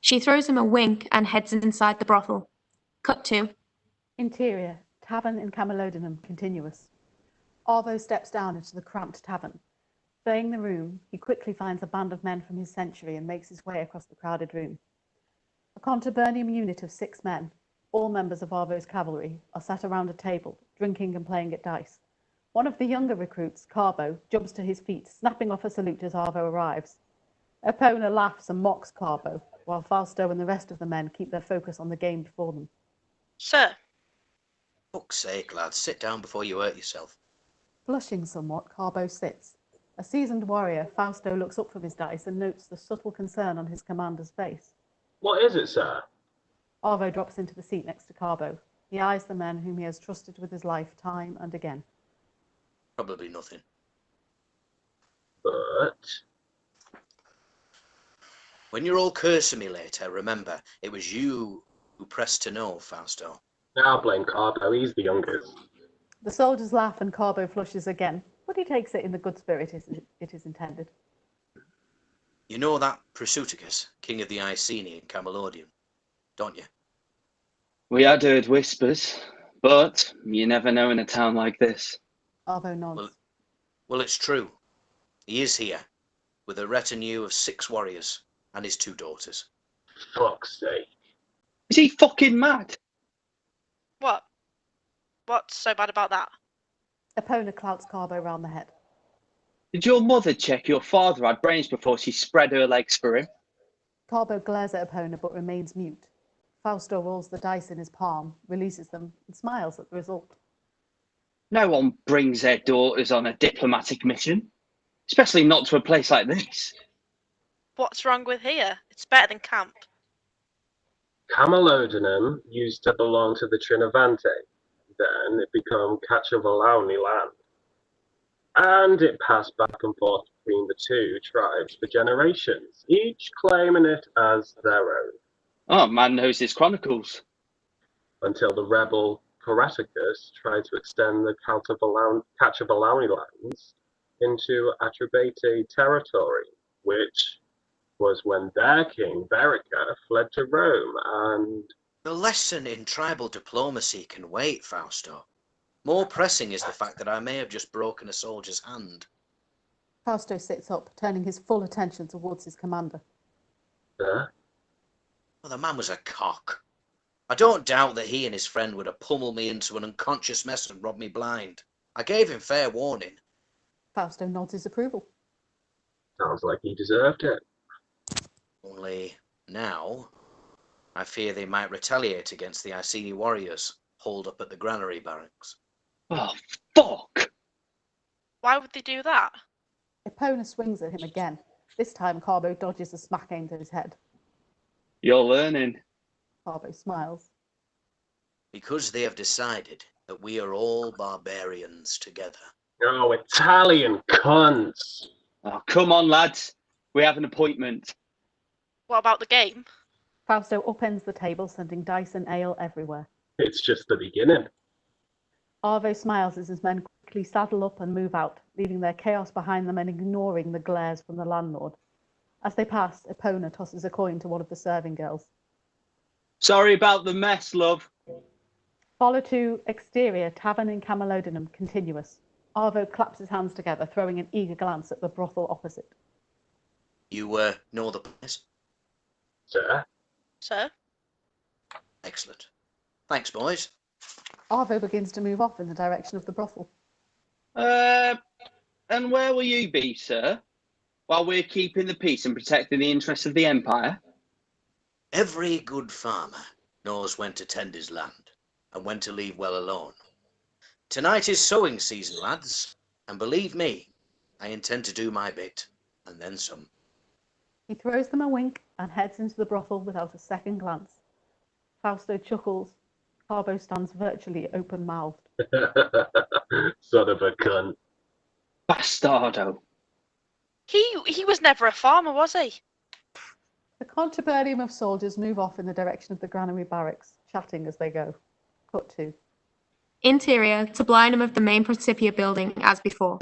She throws him a wink and heads inside the brothel. Cut 2. Interior, Tavern in Camulodunum, continuous. Arvo steps down into the cramped tavern. Surveying the room, he quickly finds a band of men from his century and makes his way across the crowded room. A contubernum unit of 6 men, all members of Arvo's cavalry, are sat around a table, drinking and playing at dice. One of the younger recruits, Carbo, jumps to his feet, snapping off a salute as Arvo arrives. Epona laughs and mocks Carbo, while Fausto and the rest of the men keep their focus on the game before them. Sir. Fuck's sake, lad, sit down before you hurt yourself. Blushing somewhat, Carbo sits. A seasoned warrior, Fausto looks up from his dice and notes the subtle concern on his commander's face. What is it, sir? Arvo drops into the seat next to Carbo. He eyes the men whom he has trusted with his life time and again. Probably nothing. But when you're all cursing me later, remember, it was you who pressed to know, Fausto. now blame Carbo, he's the youngest. The soldiers laugh and Carbo flushes again, but he takes it in the good spirit it is intended. You know that Prasutagus, king of the Iceni in Camulodunum, don't you? We had heard whispers, but you never know in a town like this. Arvo nods. Well, it's true. He is here, with a retinue of 6 warriors and his 2 daughters. Fuck's sake. Is he fucking mad? What? What's so bad about that? Epona clouts Carbo round the head. Did your mother check your father had brains before she spread her legs for him? Carbo glares at Epona but remains mute. Fausto rolls the dice in his palm, releases them, and smiles at the result. No one brings their daughters on a diplomatic mission, especially not to a place like this. What's wrong with here? It's better than camp. Camulodunum used to belong to the Trinavante. Then it became Cacciavalauni land. And it passed back and forth between the 2 tribes for generations, each claiming it as their own. Oh, man knows his chronicles. Until the rebel Prasutagus tried to extend the Cacciavalauni lands into Atrebate territory, which was when their king, Boudica, fled to Rome and... The lesson in tribal diplomacy can wait, Fausto. More pressing is the fact that I may have just broken a soldier's hand. Fausto sits up, turning his full attention towards his commander. Huh? Well, the man was a cock. I don't doubt that he and his friend would have pummeled me into an unconscious mess and robbed me blind. I gave him fair warning. Fausto nods his approval. Sounds like he deserved it. Only now, I fear they might retaliate against the Iceni warriors holed up at the granary barracks. Oh, fuck! Why would they do that? Epona swings at him again. This time Carbo dodges a smack aimed at his head. You're learning. Carbo smiles. Because they have decided that we are all barbarians together. Oh, Italian cunts. Oh, come on, lads. We have an appointment. What about the game? Fausto upends the table, sending dice and ale everywhere. It's just the beginning. Arvo smiles as his men quickly saddle up and move out, leaving their chaos behind them and ignoring the glares from the landlord. As they pass, Epona tosses a coin to one of the serving girls. Sorry about the mess, love. Follow to exterior, Tavern in Camulodunum, continuous. Arvo claps his hands together, throwing an eager glance at the brothel opposite. You know the place? Sir? Sir? Excellent. Thanks, boys. Arvo begins to move off in the direction of the brothel. And where will you be, sir? While we're keeping the peace and protecting the interests of the Empire? Every good farmer knows when to tend his land and when to leave well alone. Tonight is sowing season, lads, and believe me, I intend to do my bit, and then some. He throws them a wink and heads into the brothel without a second glance. Fausto chuckles. Carbo stands virtually open-mouthed. Son of a cunt. Bastardo. He was never a farmer, was he? The contubernium of soldiers move off in the direction of the granary barracks, chatting as they go. Cut to. Interior, tablinum of the main Principia building, as before.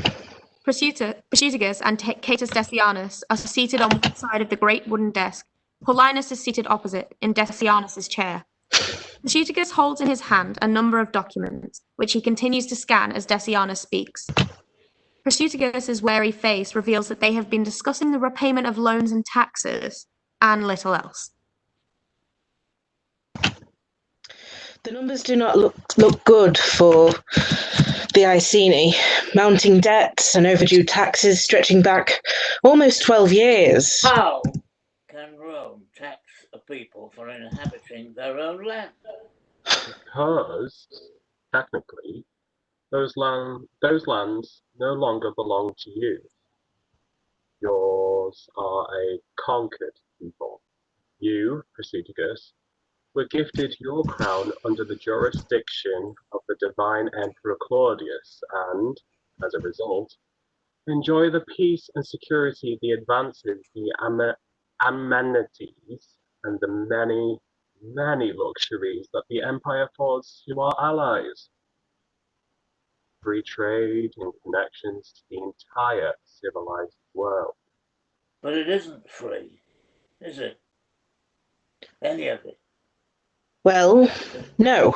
Prasutagus and Catus Decianus are seated on one side of the great wooden desk. Paulinus is seated opposite, in Decianus's chair. Prasutagus holds in his hand a number of documents, which he continues to scan as Decianus speaks. Prasutagus's wary face reveals that they have been discussing the repayment of loans and taxes, and little else. The numbers do not look good for the Iceni. Mounting debts and overdue taxes stretching back almost 12 years. How can Rome tax a people for inhabiting their own land? Because, technically, those lands no longer belong to you. Yours are a conquered people. You, Prasutagus, were gifted your crown under the jurisdiction of the divine Emperor Claudius, and, as a result, enjoy the peace and security, the advances, the amenities, and the many, many luxuries that the Empire affords to our allies. Free trade and connections to the entire civilized world. But it isn't free, is it? Any of it? Well, no.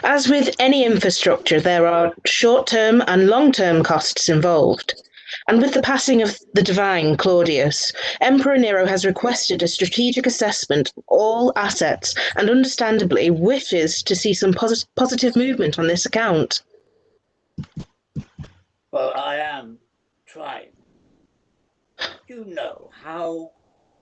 As with any infrastructure, there are short-term and long-term costs involved. And with the passing of the divine Claudius, Emperor Nero has requested a strategic assessment of all assets and understandably wishes to see some positive movement on this account. Well, I am trying. Do you know how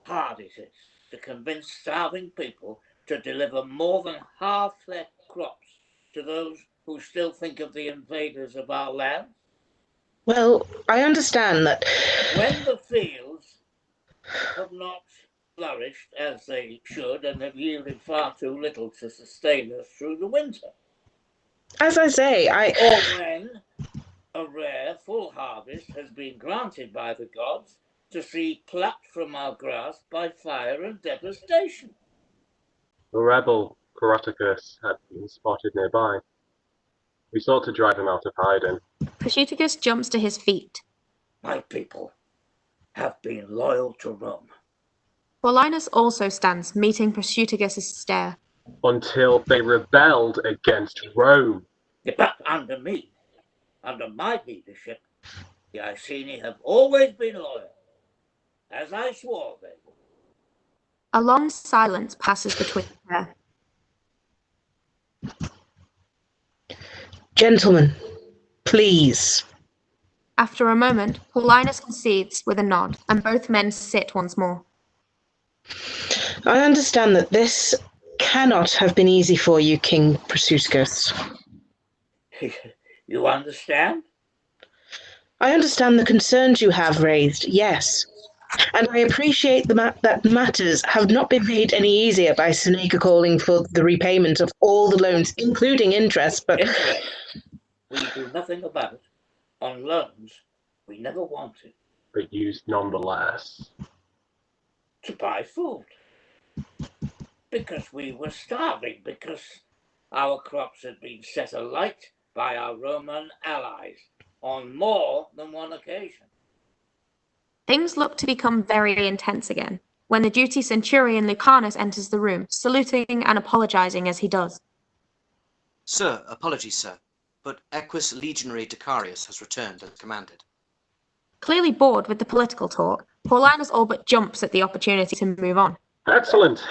hard it is to convince starving people to deliver more than half their crops to those who still think of the invaders of our land? Well, I understand that when the fields have not flourished as they should and have yielded far too little to sustain us through the winter. As I say, Or when a rare full harvest has been granted by the gods to see plucked from our grasp by fire and devastation. The rebel, Prasutagus, had been spotted nearby. We sought to drive him out of hiding. Prasutagus jumps to his feet. My people have been loyal to Rome. Paulinus also stands, meeting Prasutagus's stare. Until they rebelled against Rome. But under me, under my leadership, the Iceni have always been loyal, as I swore they would. A long silence passes between the pair. Gentlemen, please. After a moment, Paulinus concedes with a nod, and both men sit once more. I understand that this cannot have been easy for you, King Prasutagus. You understand? I understand the concerns you have raised, yes. And I appreciate that matters have not been made any easier by Seneca calling for the repayment of all the loans, including interest, but... Interest. We do nothing about it. on loans we never wanted. But used nonetheless. To buy food. Because we were starving, because our crops had been set alight by our Roman allies on more than one occasion. Things look to become very intense again, when the duty centurion Lucanus enters the room, saluting and apologizing as he does. Sir, apologies, sir, but Equus Legionary Decarius has returned as commanded. Clearly bored with the political talk, Paulinus all but jumps at the opportunity to move on. Excellent.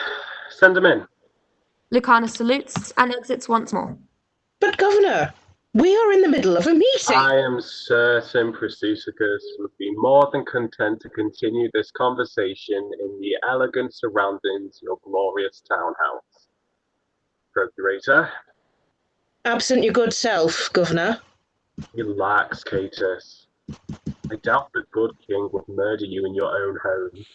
Send him in. Lucanus salutes and exits once more. But, Governor, we are in the middle of a meeting. I am certain Prasutagus would be more than content to continue this conversation in the elegant surroundings of your glorious townhouse. Procurator? Absent your good self, Governor. Relax, Catus. I doubt the good king would murder you in your own home,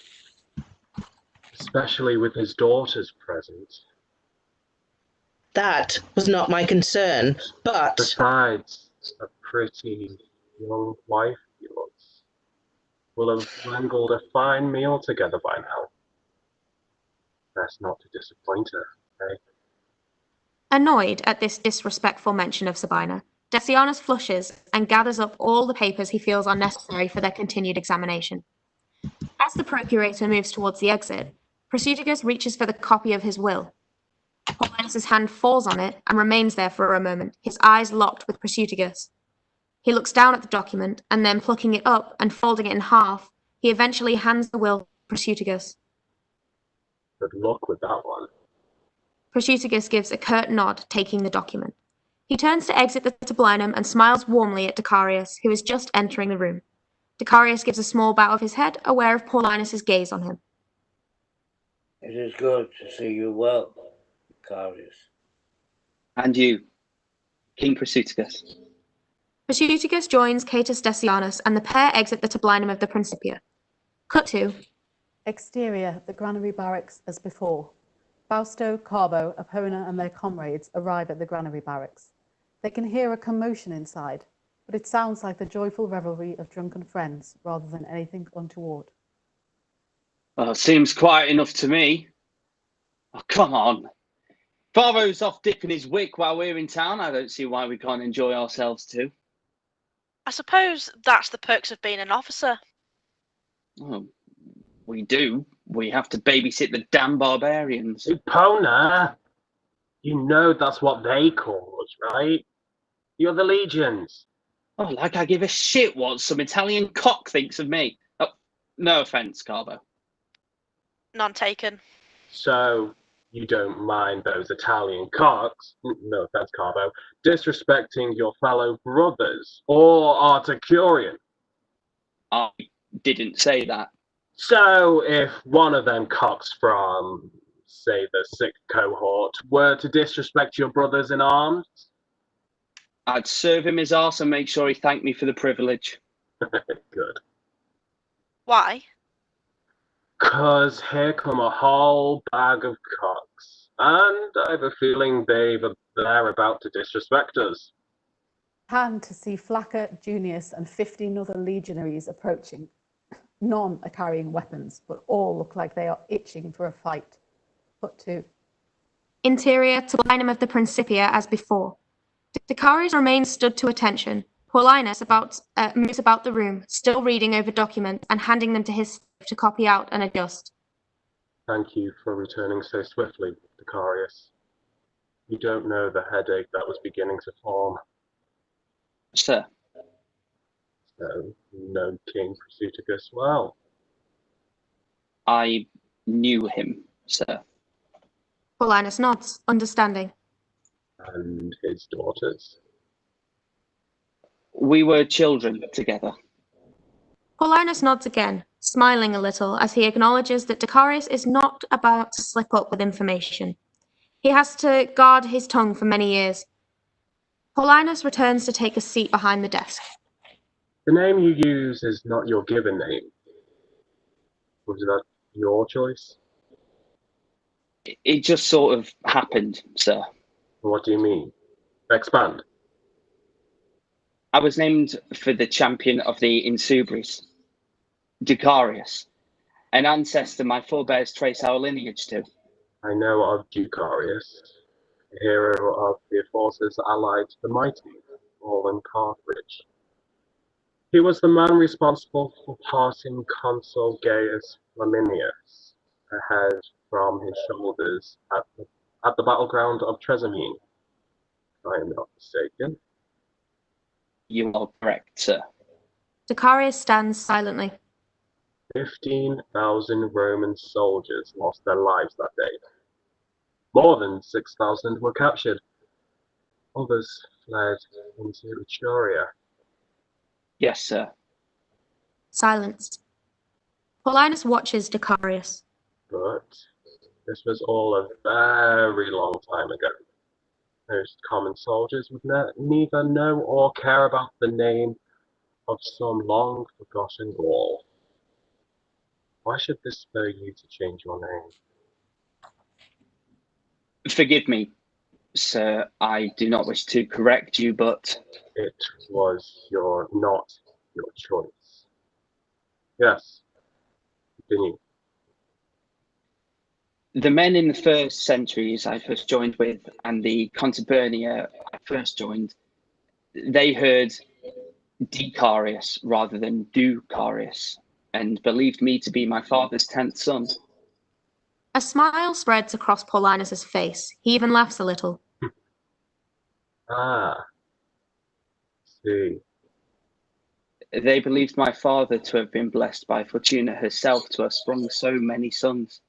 especially with his daughters present. That was not my concern, but... Besides, a pretty young wife he looks. Will have wrangled a fine meal together by now. Best not to disappoint her, eh? Annoyed at this disrespectful mention of Sabina, Decianus flushes and gathers up all the papers he feels are necessary for their continued examination. As the Procurator moves towards the exit, Prasutagus reaches for the copy of his will. Paulinus' hand falls on it and remains there for a moment, his eyes locked with Prasutagus. He looks down at the document, and then plucking it up and folding it in half, he eventually hands the will to Prasutagus. Good luck with that one. Prasutagus gives a curt nod, taking the document. He turns to exit the tablinum and smiles warmly at Decarius, who is just entering the room. Decarius gives a small bow of his head, aware of Paulinus' gaze on him. It is good to see you well, Decarius. And you, King Prasutagus. Prasutagus joins Catus Decianus, and the pair exit the tablinum of the Principia. Cut to Exterior, the granary barracks as before. Fausto, Carbo, Epona, and their comrades arrive at the granary barracks. They can hear a commotion inside, but it sounds like the joyful revelry of drunken friends rather than anything untoward. Well, seems quiet enough to me. Oh, come on. Father's off dipping his wick while we're in town. I don't see why we can't enjoy ourselves too. I suppose that's the perks of being an officer. Oh, we do. We have to babysit the damn barbarians. Epona! You know that's what they call us, right? The other legions. Oh, like I give a shit what some Italian cock thinks of me. Oh, no offence, Carbo. None taken. So, you don't mind those Italian cocks, no offense, Carbo, disrespecting your fellow brothers or Articurian? I didn't say that. So, if one of them cocks from, say, the 6th cohort were to disrespect your brothers in arms? I'd serve him his arse and make sure he thanked me for the privilege. Good. Why? 'Cause here come a whole bag of cocks, and I have a feeling they're about to disrespect us. Hand to see Flaccus, Junius, and 15 other legionaries approaching. None are carrying weapons, but all look like they are itching for a fight. Put to Interior tablinum of the Principia as before. Decarius remains stood to attention. Paulinus moves about the room, still reading over documents and handing them to his staff to copy out and adjust. Thank you for returning so swiftly, Decarius. You don't know the headache that was beginning to form. Sir. So, you know King Prasutagus well. I knew him, sir. Paulinus nods, understanding. And his daughters? We were children together. Paulinus nods again, smiling a little as he acknowledges that Decarius is not about to slip up with information. He has to guard his tongue for many years. Paulinus returns to take a seat behind the desk. The name you use is not your given name. Was that your choice? It just sort of happened, sir. What do you mean? Expand. I was named for the champion of the Insubris, Ducarius, an ancestor my forebears trace our lineage to. I know of Ducarius, a hero of the forces allied to the mighty fallen Carthage. He was the man responsible for passing Consul Gaius Flaminius ahead from his shoulders at the battleground of Tresamine. If I am not mistaken. You are correct, sir. Ducarius stands silently. 15,000 Roman soldiers lost their lives that day. More than 6,000 were captured. Others fled into Etruria. Yes, sir. Silence. Paulinus watches Ducarius. But this was all a very long time ago. Most common soldiers would neither know or care about the name of some long-forgotten Gaul. Why should this spur you to change your name? Forgive me, sir. I do not wish to correct you, but... It was not your choice. Yes. Continue. The men in the first centuries I first joined with, and the Principia I first joined, they heard Ducarius rather than Ducarius, and believed me to be my father's 10th son. A smile spreads across Paulinus's face. He even laughs a little. Ah. See. They believed my father to have been blessed by Fortuna herself to have sprung so many sons.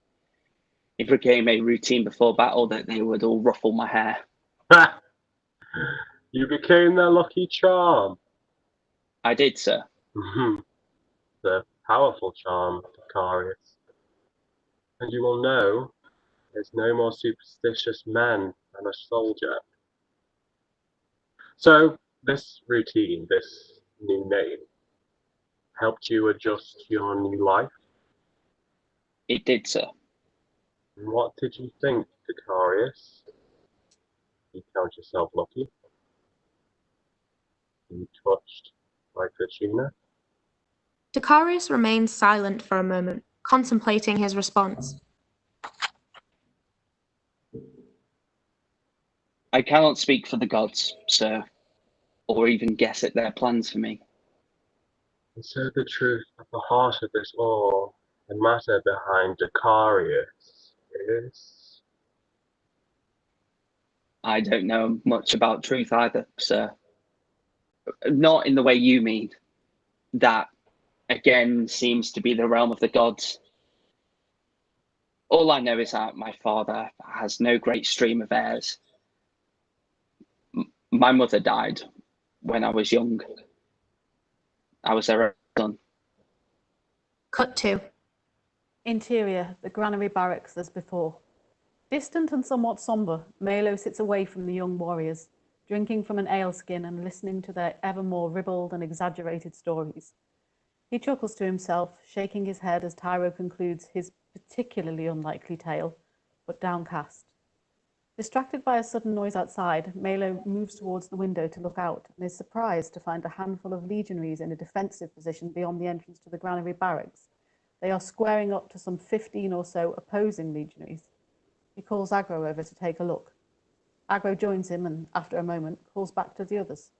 It became a routine before battle that they would all ruffle my hair. Ha! You became their lucky charm. I did, sir. The powerful charm, Ducarius. And you will know there's no more superstitious men than a soldier. So, this routine, this new name, helped you adjust to your new life? It did, sir. And what did you think, Ducarius? You count yourself lucky? You touched by Fortuna? Ducarius remains silent for a moment, contemplating his response. I cannot speak for the gods, sir, or even guess at their plans for me. And so the truth at the heart of this all, the matter behind Ducarius is... I don't know much about truth either, sir. Not in the way you mean. That, again, seems to be the realm of the gods. All I know is that my father has no great stream of heirs. My mother died when I was young. I was their son. Cut to. Interior, the granary barracks as before. Distant and somewhat sombre, Malo sits away from the young warriors, drinking from an aleskin and listening to their ever more ribald and exaggerated stories. He chuckles to himself, shaking his head as Tyro concludes his particularly unlikely tale, but downcast. Distracted by a sudden noise outside, Malo moves towards the window to look out and is surprised to find a handful of legionaries in a defensive position beyond the entrance to the granary barracks. They are squaring up to some 15 or so opposing legionaries. He calls Agro over to take a look. Agro joins him and, after a moment, calls back to the others.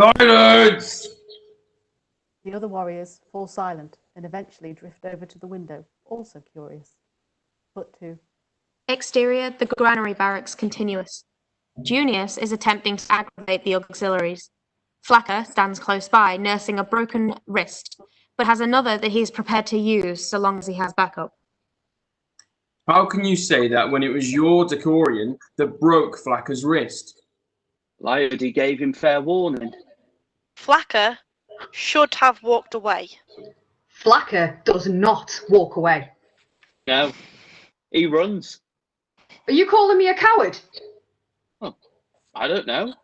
Silence! The other warriors fall silent and eventually drift over to the window, also curious. Put to. Exterior, the granary barracks continuous. Junius is attempting to aggravate the auxiliaries. Flacker stands close by, nursing a broken wrist, but has another that he is prepared to use so long as he has backup. How can you say that when it was your Decorian that broke Flacker's wrist? Lyody gave him fair warning. Flacker should have walked away. Flacker does not walk away. No, he runs. Are you calling me a coward? Oh, I don't know.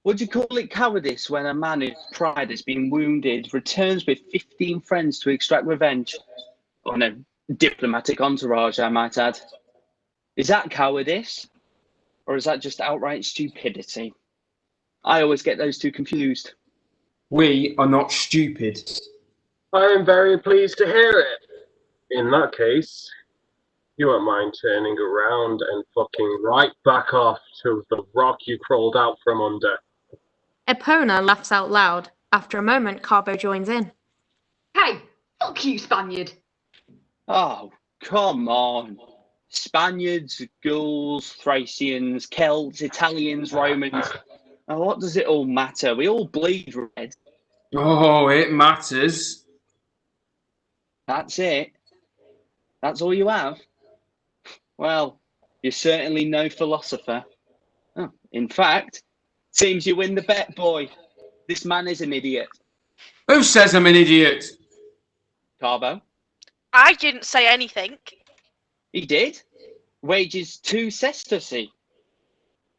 Would you call it cowardice when a man whose pride has been wounded returns with 15 friends to extract revenge? On a diplomatic entourage, I might add. Is that cowardice? Or is that just outright stupidity? I always get those two confused. We are not stupid. I am very pleased to hear it. In that case, you won't mind turning around and fucking right back off to the rock you crawled out from under. Epona laughs out loud. After a moment, Carbo joins in. Hey, fuck you, Spaniard. Oh, come on. Spaniards, Gauls, Thracians, Celts, Italians, Romans. Oh, what does it all matter? We all bleed red. Oh, it matters. That's it. That's all you have? Well, you're certainly no philosopher. Oh, in fact, seems you win the bet, boy. This man is an idiot. Who says I'm an idiot? Carbo? I didn't say anything. He did. Wages 2 sesterci.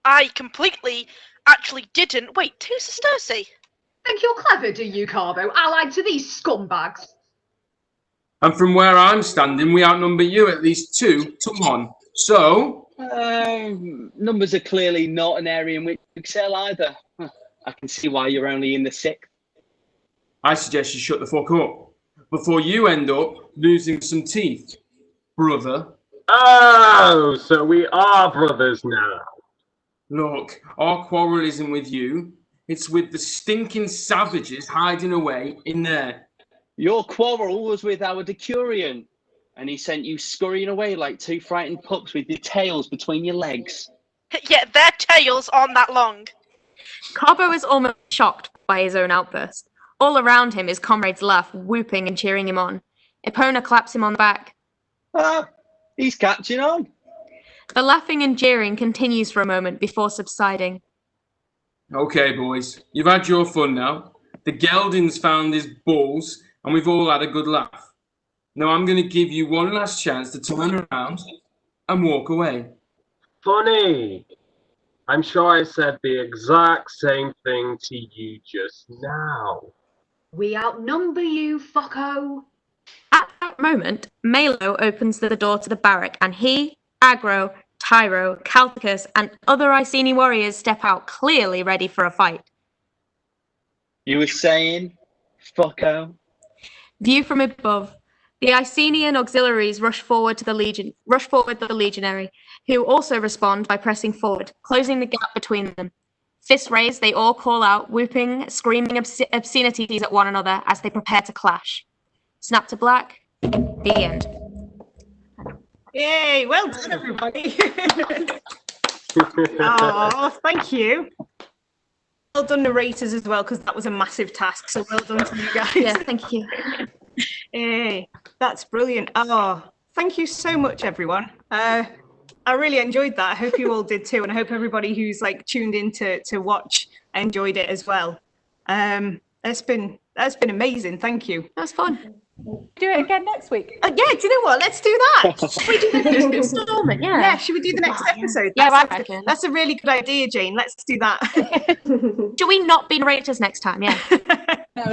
I completely actually didn't. Wait, 2 sesterci? Think you're clever, do you, Carbo? Allied to these scumbags. And from where I'm standing, we outnumber you at least 2 to 1. So... numbers are clearly not an area in which you excel either. I can see why you're only in the 6th. I suggest you shut the fuck up before you end up losing some teeth, brother. Oh, so we are brothers now. Look, our quarrel isn't with you. It's with the stinking savages hiding away in there. Your quarrel was with our decurion, and he sent you scurrying away like 2 frightened pups with your tails between your legs. Yeah, their tails aren't that long. Carbo is almost shocked by his own outburst. All around him, his comrades laugh, whooping and cheering him on. Epona claps him on the back. Ah, he's catching on. The laughing and jeering continues for a moment before subsiding. Okay, boys, you've had your fun now. The gelding's found his balls, and we've all had a good laugh. Now I'm going to give you one last chance to turn around and walk away. Funny. I'm sure I said the exact same thing to you just now. We outnumber you, fucko. At that moment, Malo opens the door to the barrack, and he, Agro, Tyro, Calticus, and other Iceni warriors step out, clearly ready for a fight. You were saying, fucko? View from above. The Icenian auxiliaries rush forward the legionary, who also respond by pressing forward, closing the gap between them. Fists raised, they all call out, whooping, screaming obscenities at one another as they prepare to clash. Snap to black. The end. Yay! Well done, everybody. Oh, thank you. Well done, narrators, as well, because that was a massive task. So well done to you guys. Yeah, thank you. Hey, that's brilliant. Oh, thank you so much, everyone. I really enjoyed that. I hope you all did too, and I hope everybody who's like tuned in to watch enjoyed it as well. That's been amazing. Thank you. That was fun. Do it again next week. Yeah, do you know what? Let's do that. Should we do the next installment? Yeah. Yeah, should we do the next episode? Yeah, I reckon. That's a really good idea, Jane. Let's do that. Do we not be narrators next time? Yeah. No,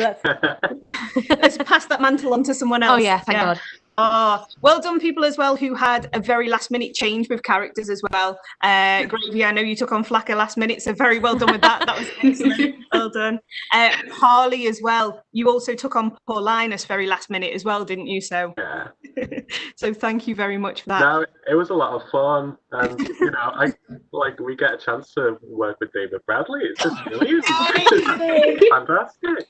let's pass that mantle on to someone else. Oh yeah, thank God. Oh, well done, people as well who had a very last minute change with characters as well. Gravy, I know you took on Flacker last minute, so very well done with that. That was excellent. Well done. Harley as well. You also took on Paulinus very last minute as well, didn't you? So, yeah. So thank you very much for that. No, it was a lot of fun, and you know, we get a chance to work with David Bradley. It's just really fantastic.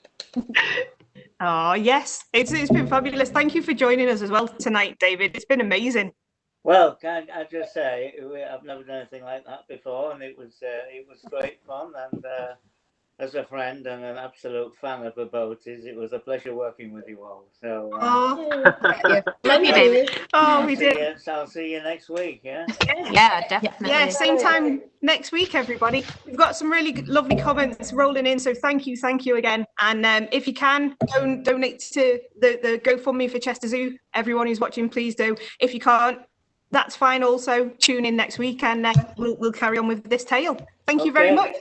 Oh, yes, it's been fabulous. Thank you for joining us as well tonight, David. It's been amazing. Well, can I just say, I've never done anything like that before, and it was great fun. And as a friend and an absolute fan of the Boaties, it was a pleasure working with you all. So, Love you, David. Oh, we did. I'll see you next week. Yeah. Yeah, definitely. Yeah, same time next week, everybody. We've got some really lovely comments rolling in, so thank you again. And if you can, donate to the GoFundMe for Chester Zoo. Everyone who's watching, please do. If you can't, that's fine. Also, tune in next week, and we'll carry on with this tale. Thank you very much.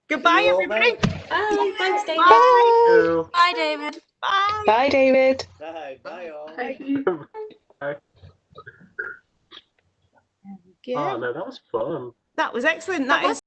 Goodbye, everybody. Bye. Thanks, David. Bye. Bye, David. Bye. Bye, David. Bye. Bye, all. Bye. Yeah. Oh no, that was fun. That was excellent. That is.